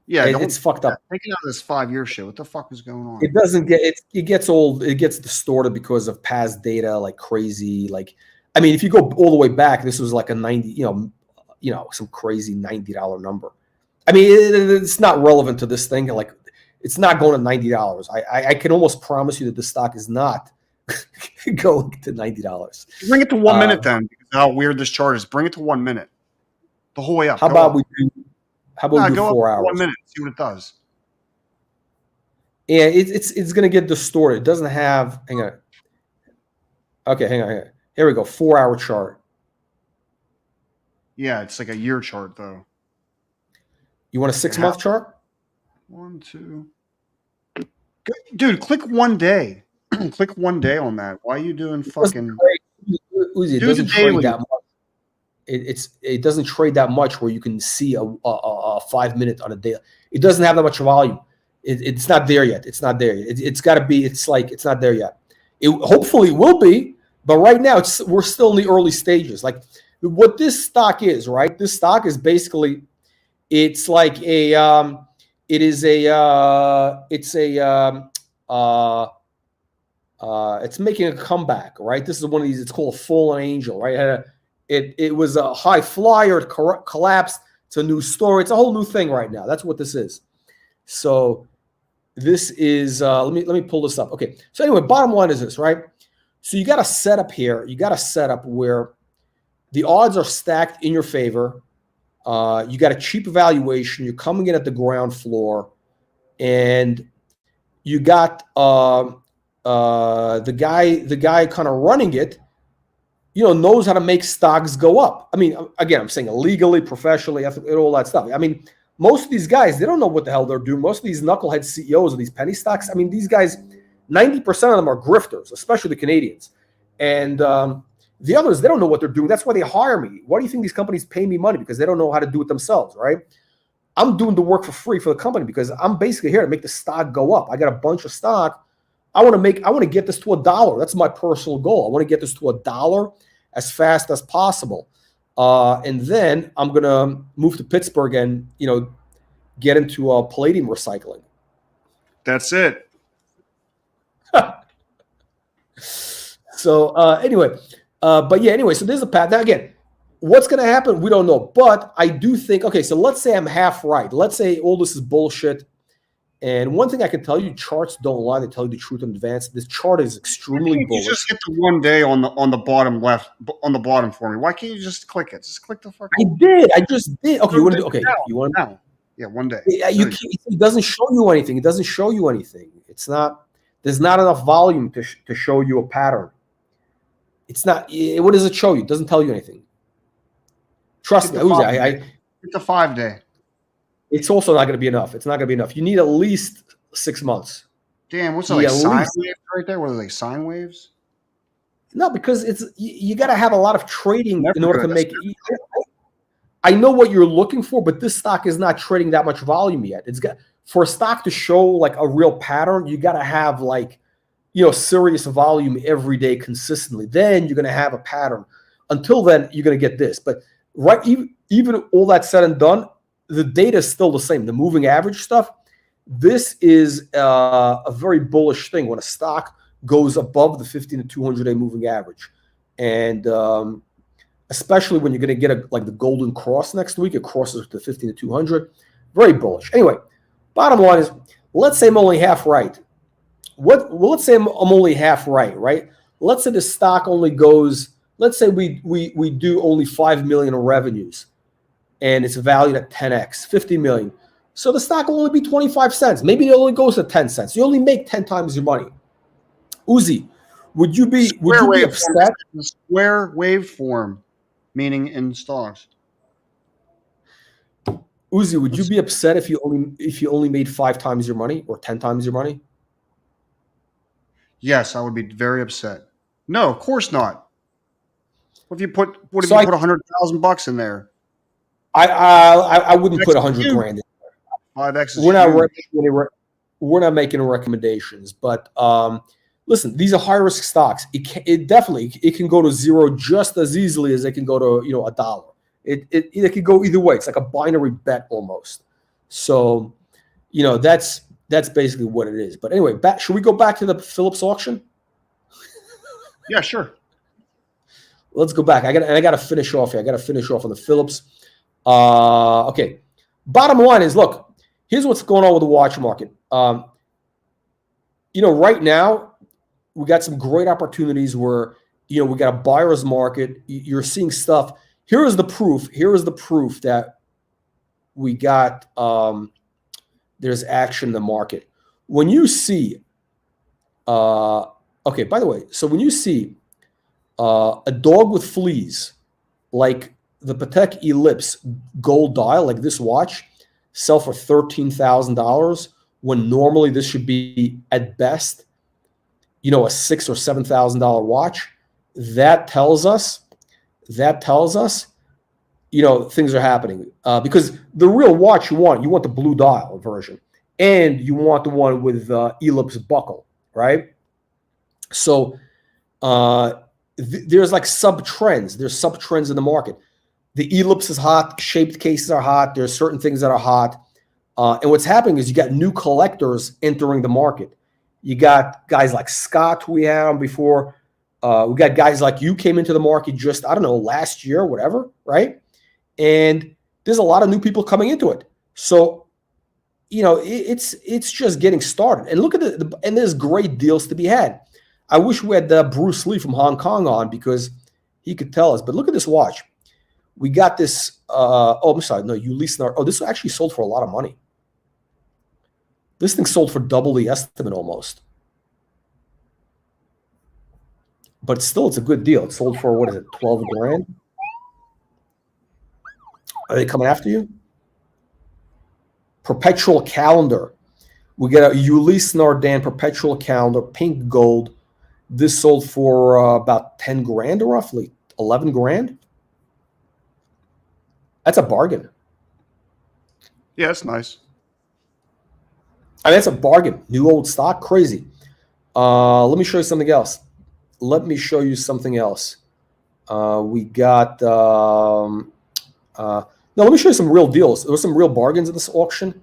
Yeah, it's fucked up. Taking out this 5-year shit. What the fuck is going on? It doesn't get it gets old. It gets distorted because of past data, like crazy. Like, I mean, if you go all the way back, this was like a 90, some crazy $90 number. I mean, it's not relevant to this thing. Like, it's not going to $90. I can almost promise you that the stock is not going to $90. Bring it to 1 minute then. Because how weird this chart is. Bring it to 1 minute. The whole way up. How about we do 4 hours? 1 minute. See what it does. Yeah, it's going to get distorted. It doesn't have. Hang on. Okay, hang on. Here we go. 4-hour chart. Yeah, it's like a year chart though. You want a 6-month chart? 1, 2. Dude, click 1 day. Click 1 day on that. Why are you doing fucking? It doesn't trade that much. It doesn't trade that much where you can see a 5 minute on a day. It doesn't have that much volume. It's not there yet. It's not there. It's got to be. It's not there yet. Hopefully it will be, but right now we're still in the early stages. Like what this stock is, right? This stock is basically, it's like a it's making a comeback, right? This is one of these. It's called a fallen angel, right? It was a high flyer. It collapsed. It's a new story. It's a whole new thing right now. That's what this is. So this is let me pull this up. Okay. So anyway, bottom line is this, right? So you got a setup here. You got a setup where the odds are stacked in your favor. You got a cheap valuation. You're coming in at the ground floor, and you got the guy kind of running it. Knows how to make stocks go up. I mean, again, I'm saying illegally, professionally, all that stuff. I mean, most of these guys, they don't know what the hell they're doing. Most of these knucklehead CEOs of these penny stocks, I mean, these guys, 90% of them are grifters, especially the Canadians. And the others, they don't know what they're doing. That's why they hire me. Why do you think these companies pay me money? Because they don't know how to do it themselves, right? I'm doing the work for free for the company because I'm basically here to make the stock go up. I got a bunch of stock. I want to get this to $1. That's my personal goal. I want to get this to $1 as fast as possible. And then I'm going to move to Pittsburgh and, get into palladium recycling. That's it. So anyway, so there's a path. Now, again, what's going to happen? We don't know. But I do think, okay, so let's say I'm half right. Let's say all this is bullshit. And one thing I can tell you, charts don't lie. They tell you the truth in advance. This chart is extremely bullish. You just hit the 1 day on the bottom left, on the bottom for me. Why can't you just click it? Just click the fucking. I did. I just did. Okay, you want to do? Okay, you want to now? Yeah, 1 day. It doesn't show you anything. It doesn't show you anything. It's not. There's not enough volume to show you a pattern. It's not. What does it show you? It doesn't tell you anything. Trust me. It's a 5 day. It's also not going to be enough. It's not going to be enough. You need at least 6 months. Damn, what's that, like sine waves right there? What are they, sine waves? No, because you got to have a lot of trading Never in order good. to That's make it. I know what you're looking for, but this stock is not trading that much volume yet. It's got for a stock to show like a real pattern, you got to have like, serious volume every day consistently. Then you're going to have a pattern. Until then, you're going to get this. But right, even all that said and done, the data is still the same. The moving average stuff. This is a very bullish thing when a stock goes above the 15 to 200 day moving average, and especially when you're going to get like the golden cross next week, it crosses to 15 to 200. Very bullish. Anyway, bottom line is, let's say I'm only half right. Well, let's say I'm only half right? Let's say the stock only goes. Let's say we do only 5 million in revenues, and it's valued at 10x, 50 million. So the stock will only be 25 cents. Maybe it only goes to 10 cents. You only make 10 times your money. Uzi, would you be upset? Square waveform, meaning in stocks. Uzi, would you be upset if you only made 5 times your money or 10 times your money? Yes, I would be very upset. No, of course not. What if you put $100,000 in there? I wouldn't put 100 grand in. 5x is we're not making recommendations, but listen, these are high risk stocks. It definitely can go to zero just as easily as it can go to $1. It could go either way. It's like a binary bet almost. So that's basically what it is. But anyway, should we go back to the Phillips auction? Yeah, sure. Let's go back. I got to finish off here. I got to finish off on the Phillips. Okay. Bottom line is, look. Here's what's going on with the watch market. Right now, we got some great opportunities where, we got a buyer's market. You're seeing stuff. Here is the proof. Here is the proof that we got there's action in the market. When you see, okay, by the way, so when you see a dog with fleas, like the Patek Ellipse gold dial, like this watch, sell for $13,000 when normally this should be at best, a $6,000 or $7,000 watch. That tells us, things are happening because the real watch you want the blue dial version, and you want the one with Ellipse buckle, right? So there's like sub trends. There's sub trends in the market. The Ellipse is hot. Shaped cases are hot. There's certain things that are hot. And what's happening is you got new collectors entering the market. You got guys like Scott, who we had on before. We got guys like you came into the market just, I don't know, last year, whatever, right? And there's a lot of new people coming into it. So, it's just getting started. And look at and there's great deals to be had. I wish we had Bruce Lee from Hong Kong on because he could tell us. But look at this watch. We got this. I'm sorry. No, Ulysse. This actually sold for a lot of money. This thing sold for double the estimate almost. But still, it's a good deal. It sold for, what is it, 12 grand? Are they coming after you? Perpetual calendar. We got a Ulysse Nardin perpetual calendar, pink gold. This sold for about 10 grand, roughly 11 grand. That's a bargain. Yeah, that's nice. I mean, that's a bargain. New old stock, crazy. Let me show you something else. We got. No, let me show you some real deals. There were some real bargains in this auction.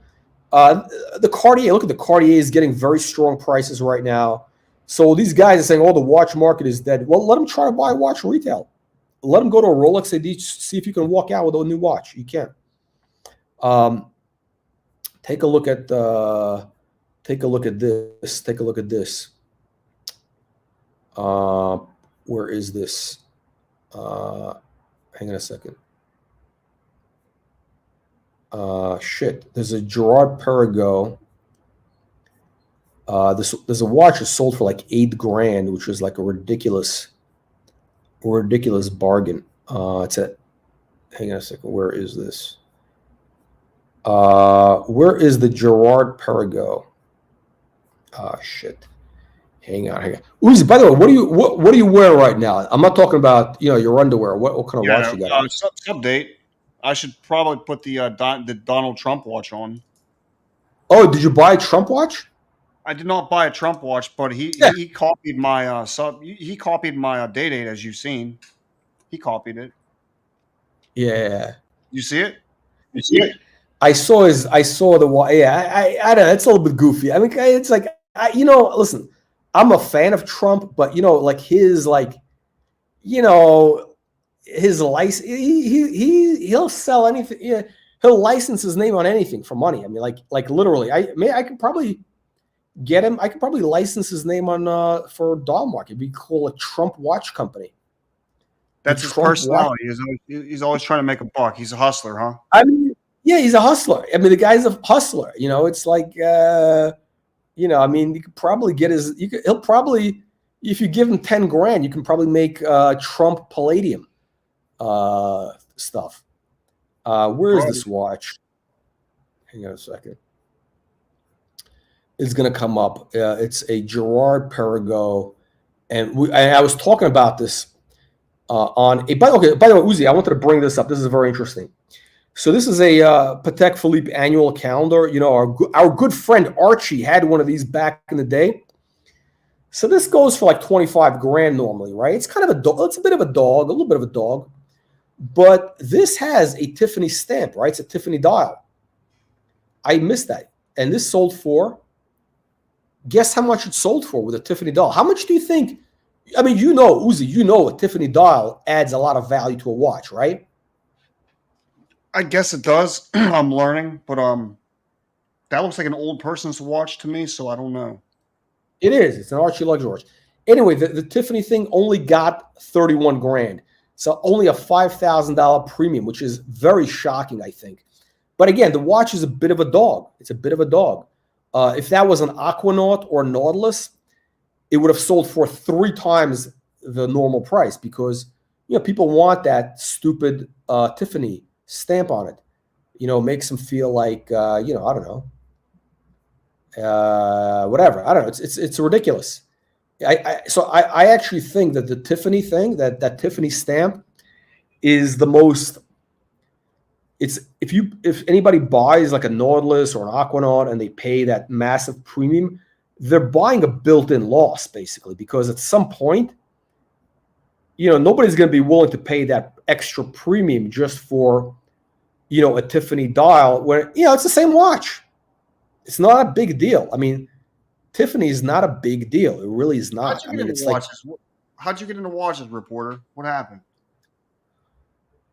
The Cartier. Look at the Cartier is getting very strong prices right now. So these guys are saying, "Oh, the watch market is dead." Well, let them try to buy a watch retail. Let them go to a Rolex and see if you can walk out with a new watch. You can. Take a look at this. Take a look at this. Where is this? Hang on a second. Shit. There's a Gerard Perregaux. There's a watch that sold for like 8 grand, which was like a ridiculous bargain. Hang on a second. Where is this? Where is the Gerard Perregaux? Shit. Hang on. Uzi, by the way, what do you wear right now? I'm not talking about your underwear. What kind of watch you got on? Sub date. I should probably put the Donald Trump watch on. Oh, did you buy a Trump watch? I did not buy a Trump watch, but Yeah. he copied my he copied my date as you've seen. He copied it. Yeah. You see it? I saw the yeah. I don't know. It's a little bit goofy. I mean, it's like listen, I'm a fan of Trump, but like his his license, he'll sell anything. Yeah, he'll license his name on anything for money. I mean, like literally. I could probably get him. I could probably license his name on for dog market. It'd be cool, a Trump watch company. That's his personality. He's always trying to make a buck. He's a hustler, huh? I mean, yeah, he's a hustler. I mean, the guy's a hustler. It's like, I mean, you could probably get he'll probably, if you give him 10 grand, you can probably make Trump Palladium stuff. Where is this watch? Hang on a second. It's going to come up. It's a Girard-Perregaux. And I was talking about this by the way, Uzi, I wanted to bring this up. This is very interesting. So this is a Patek Philippe annual calendar. Our good friend Archie had one of these back in the day. So this goes for like 25 grand normally, right? It's kind of it's a bit of a dog, a little bit of a dog. But this has a Tiffany stamp, right? It's a Tiffany dial. I missed that. And this sold for, guess how much it sold for with a Tiffany dial? How much do you think? I mean, Uzi, a Tiffany dial adds a lot of value to a watch, right? I guess it does. I'm learning, but that looks like an old person's watch to me, so I don't know. It is. It's an Archie luxury watch. Anyway, the Tiffany thing only got 31 grand. So only a $5,000 premium, which is very shocking, I think. But again, the watch is a bit of a dog. It's a bit of a dog. If that was an Aquanaut or Nautilus, it would have sold for 3 times the normal price because people want that stupid Tiffany stamp on it. Makes them feel like I don't know, whatever. I don't know. It's ridiculous. So I actually think that the Tiffany thing, that Tiffany stamp, is the most. It's if anybody buys like a Nautilus or an Aquanaut and they pay that massive premium, they're buying a built-in loss basically, because at some point, nobody's going to be willing to pay that extra premium just for, a Tiffany dial where, it's the same watch. It's not a big deal. I mean, Tiffany is not a big deal. It really is not. How'd you get into watches, reporter? What happened?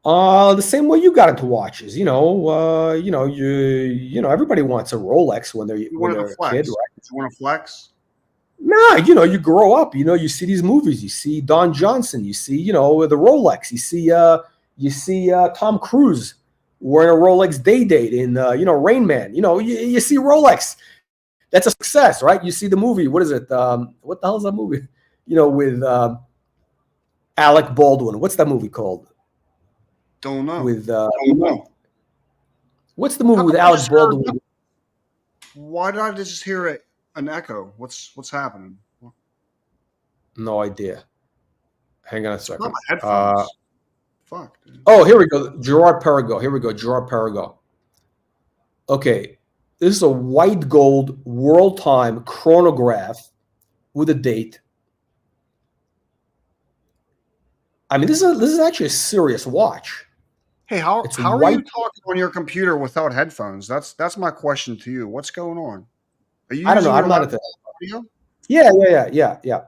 The same way you got into watches. Everybody wants a Rolex when they're a kid, right? You want to flex? Nah, you grow up. You see these movies. You see Don Johnson. You see, the Rolex. You see Tom Cruise wearing a Rolex Day Date in, Rain Man. You see Rolex. That's a success, right? You see the movie. What is it? What the hell is that movie? With Alec Baldwin. What's that movie called? Don't know. Don't know. What's the movie with Alec Baldwin? Why did I just hear an echo? What's happening? No idea. Hang on a second. Not my headphones. Fuck. Dude. Oh, here we go. Girard-Perregaux. Here we go. Girard-Perregaux. Okay. This is a white gold world time chronograph with a date. I mean, this is actually a serious watch. Hey, how are you talking on your computer without headphones? That's my question to you. What's going on? Are you? I don't know. I'm not at that. Yeah.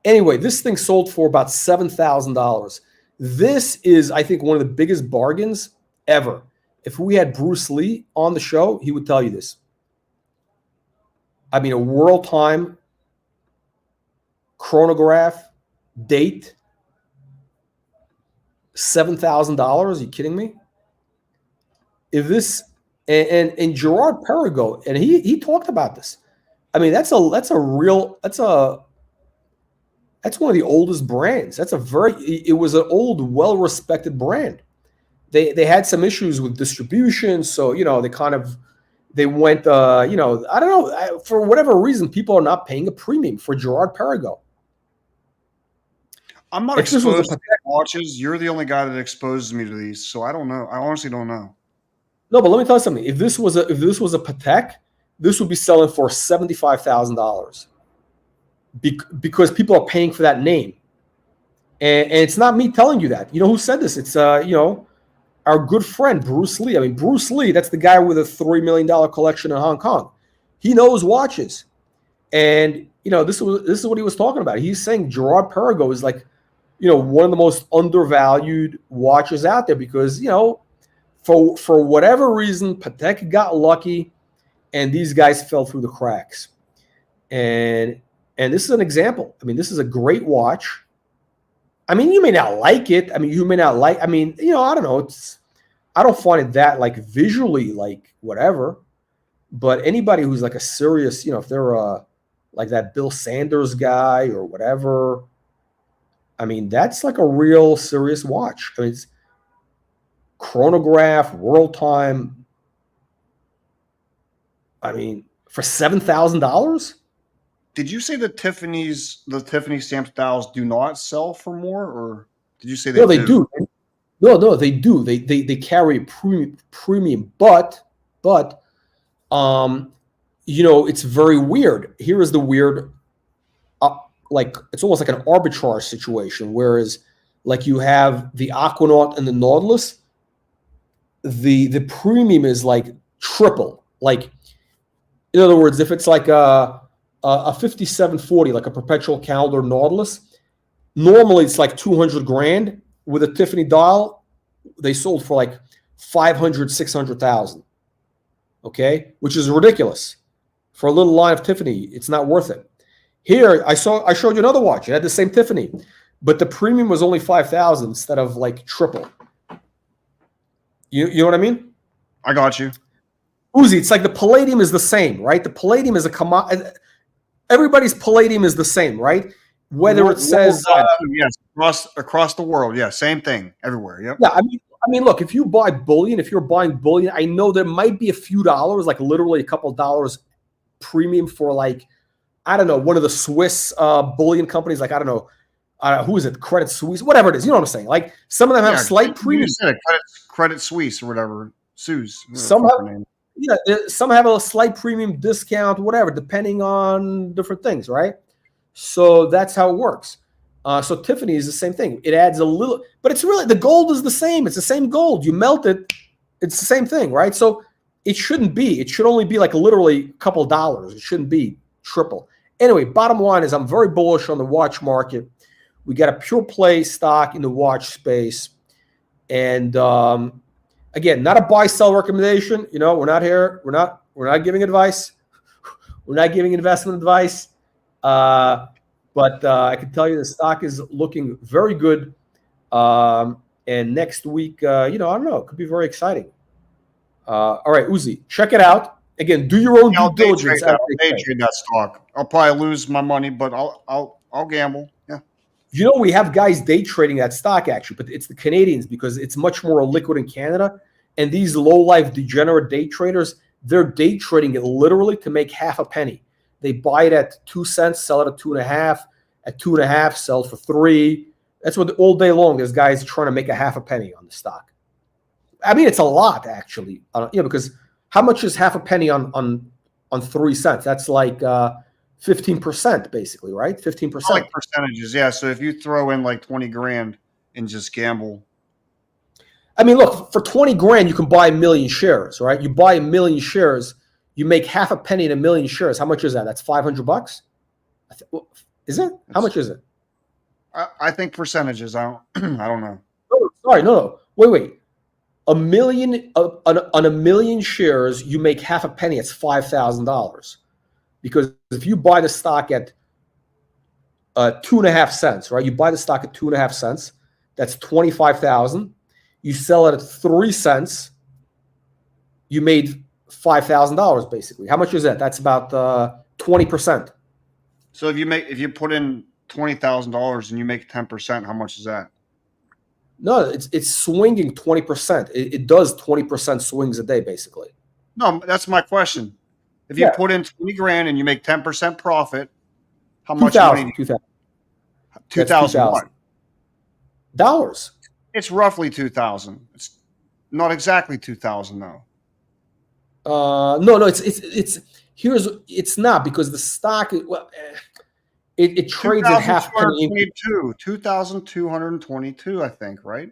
Anyway, this thing sold for about $7,000. This is, I think, one of the biggest bargains ever. If we had Bruce Lee on the show, he would tell you this. I mean, a world time chronograph date, $7,000. Are you kidding me? If this and Girard-Perregaux, and he talked about this. I mean, that's one of the oldest brands. It was an old, well-respected brand. They had some issues with distribution, so they kind of They went, you know, I don't know, for whatever reason, people are not paying a premium for Girard-Perregaux. I'm not If this was a exposed to Patek, watches. You're the only guy that exposes me to these, so I don't know. I honestly don't know. no, but let me tell you something. If this was a Patek, this would be selling for $75,000 because people are paying for that name. And it's not me telling you that. You know who said this? It's you know, our good friend Bruce Lee. I mean, Bruce Lee, that's the guy with a $3 million collection in Hong Kong. He knows watches. And you know, this is what he was talking about. He's saying Girard-Perregaux is like, you know, one of the most undervalued watches out there because, you know, for whatever reason, Patek got lucky and these guys fell through the cracks. And this is an example. I mean, this is a great watch. I mean, you may not like it. I mean, you may not like, I mean, you know, I don't know. I don't find it that like visually like whatever, but anybody who's like a serious, you know, if they're like that Bill Sanders guy or whatever, I mean, that's like a real serious watch. I mean, it's chronograph, world time. I mean, for $7,000? Did you say the Tiffany stamp styles do not sell for more, or did you say they No, they do. No, they do. They carry a premium, but you know, it's very weird. Here is the weird, like it's almost like an arbitrage situation. Whereas, like you have the Aquanaut and the Nautilus, the premium is like triple. Like, in other words, if it's like a 5740, like a perpetual calendar Nautilus, normally it's like 200 grand. With a Tiffany dial, they sold for like 500, 600,000. Okay, which is ridiculous for a little line of Tiffany. It's not worth it. Here, I showed you another watch. It had the same Tiffany, but the premium was only 5,000 instead of like triple. You know what I mean? I got you. Uzi, it's like the palladium is the same, right? The palladium is a commodity. Everybody's palladium is the same, right? Whether it says yes, across the world, yeah, same thing everywhere. Yep. Yeah, I mean, look, if you buy bullion, if you're buying bullion, I know there might be a few dollars, like literally a couple dollars premium for like, I don't know, one of the Swiss bullion companies, like I don't know, who is it, Credit Suisse, whatever it is. You know what I'm saying? Like some of them have slight premium. Credit Suisse or whatever, Suisse. Some have a slight premium discount, whatever, depending on different things, right? So that's how it works. So Tiffany is the same thing. It adds a little, but it's really, the gold is the same. It's the same gold. You melt it, it's the same thing, right? So it shouldn't be. It should only be like literally a couple dollars. It shouldn't be triple. Anyway, bottom line is I'm very bullish on the watch market. We got a pure play stock in the watch space. And again, not a buy sell recommendation. You know, we're not here. We're not giving advice. We're not giving investment advice. But I can tell you the stock is looking very good. And next week, you know, I don't know, it could be very exciting. All right, Uzi, check it out. Again, do your own due diligence. I'll day trade that stock. I'll probably lose my money, but I'll gamble. Yeah. You know, we have guys day trading that stock actually, but it's the Canadians because it's much more liquid in Canada. And these low-life degenerate day traders, they're day trading it literally to make half a penny. They buy it at 2 cents, sell it at 2.5. At 2.5, sell for 3. That's what all day long. There's guys trying to make a half a penny on the stock. I mean, it's a lot actually. You know, because how much is half a penny on 3 cents? That's like 15% basically, right? 15%. Like percentages, yeah. So if you throw in like 20 grand and just gamble. I mean, look, for 20 grand, you can buy 1 million shares, right? You buy 1 million shares, you make half a penny in 1 million shares. How much is that? That's $500. Is it? How much is it? I think percentages. I don't know. Oh, sorry, no. Wait. On 1 million shares, you make half a penny. It's $5,000. Because if you buy the stock at 2.5 cents, right? You buy the stock at 2.5 cents. That's 25,000. You sell it at 3 cents. You made $5,000 basically. How much is that? That's about 20%. So if you put in $20,000 and you make 10%, how much is that? No, it's swinging 20%. It does 20% swings a day basically. No, that's my question. If you Yeah. put in 20 grand and you make 10% profit, how 2,000, much money? 2,000. Two That's thousand what? $2,000. It's roughly 2,000. It's not exactly 2,000 though. No, it's not because the stock, it trades at half penny increments. 2,222, I think, right?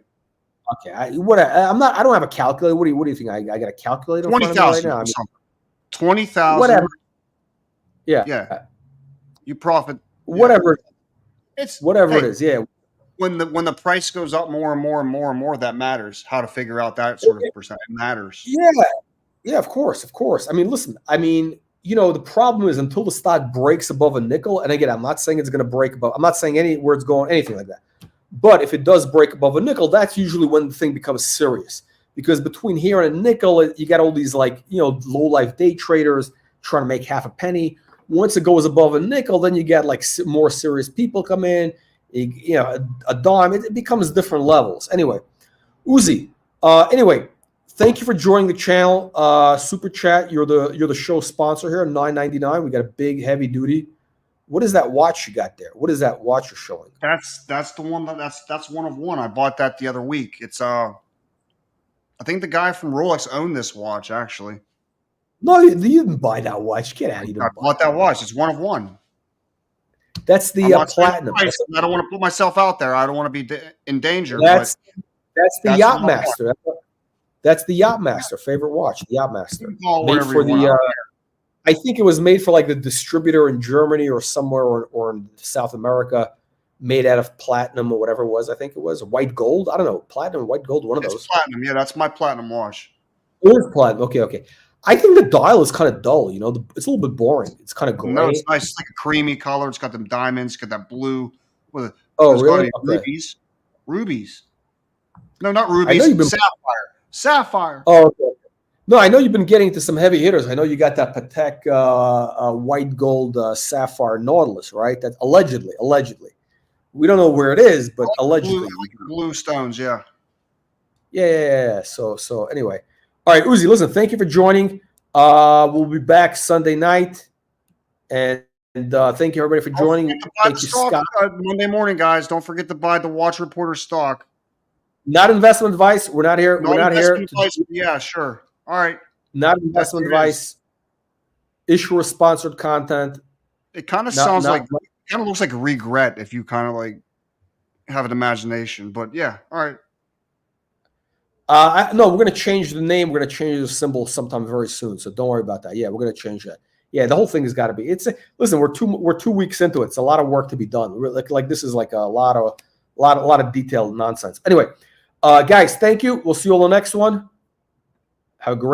Okay, I don't have a calculator. What do you think? I got a calculator in front of me right 20,000 now. or I mean, something. 20,000. whatever. Yeah. Yeah. You profit. Whatever. It's Whatever it hey, is. Yeah. when the price goes up more and more and more and more, that matters. How to figure out that sort of percent matters. Yeah. Yeah. Of course. Of course. I mean, listen. I mean, the problem is until the stock breaks above a nickel, and again, I'm not saying it's going to break above. I'm not saying where it's going, anything like that. But if it does break above a nickel, that's usually when the thing becomes serious. Because between here and a nickel, you got all these low life day traders trying to make half a penny. Once it goes above a nickel, then you get more serious people come in. A dime. It becomes different levels. Anyway, Uzi. Anyway, thank you for joining the channel. Super chat. You're the show sponsor here. $9.99. We got a big heavy duty. What is that watch you got there? What is that watch you're showing? That's the one that's one of one. I bought that the other week. It's I think the guy from Rolex owned this watch actually. No, you didn't buy that watch. Get out of here. I bought that watch. It's one of one. That's the platinum. I don't want to put myself out there. I don't want to be in danger. That's the Yacht one of Master. That's the Yacht Master favorite watch. The Yacht Master. Made for the. I think it was made for the distributor in Germany or somewhere or in South America, made out of platinum or whatever it was. I think it was white gold. I don't know, platinum, white gold, one of those. Platinum, yeah, that's my platinum watch. It is platinum. Okay. I think the dial is kind of dull. It's a little bit boring. It's kind of gray. No, it's nice. It's like a creamy color. It's got them diamonds. Got that blue. Really? Okay. Rubies. No, not rubies. Sapphire. Oh, okay. No, I know you've been getting to some heavy hitters. I know you got that Patek white gold sapphire Nautilus, right? That allegedly. We don't know where it is, but allegedly. Blue stones, yeah. Yeah. So anyway. All right, Uzi, listen, thank you for joining. We'll be back Sunday night. And thank you, everybody, for joining. Thank you, Scott. Monday morning, guys. Don't forget to buy the Watch Reporter stock. Not investment advice. We're not here. We're not here. Yeah, sure. All right. Not investment advice. Issuer sponsored content. It kind of sounds kind of looks like regret if you kind of have an imagination. But yeah, all right. No, we're going to change the name. We're going to change the symbol sometime very soon. So don't worry about that. Yeah, we're going to change that. Yeah, the whole thing has got to be. Listen. We're 2 weeks into it. It's a lot of work to be done. This is a lot of detailed nonsense. Anyway, guys, thank you. We'll see you on the next one. Have a great.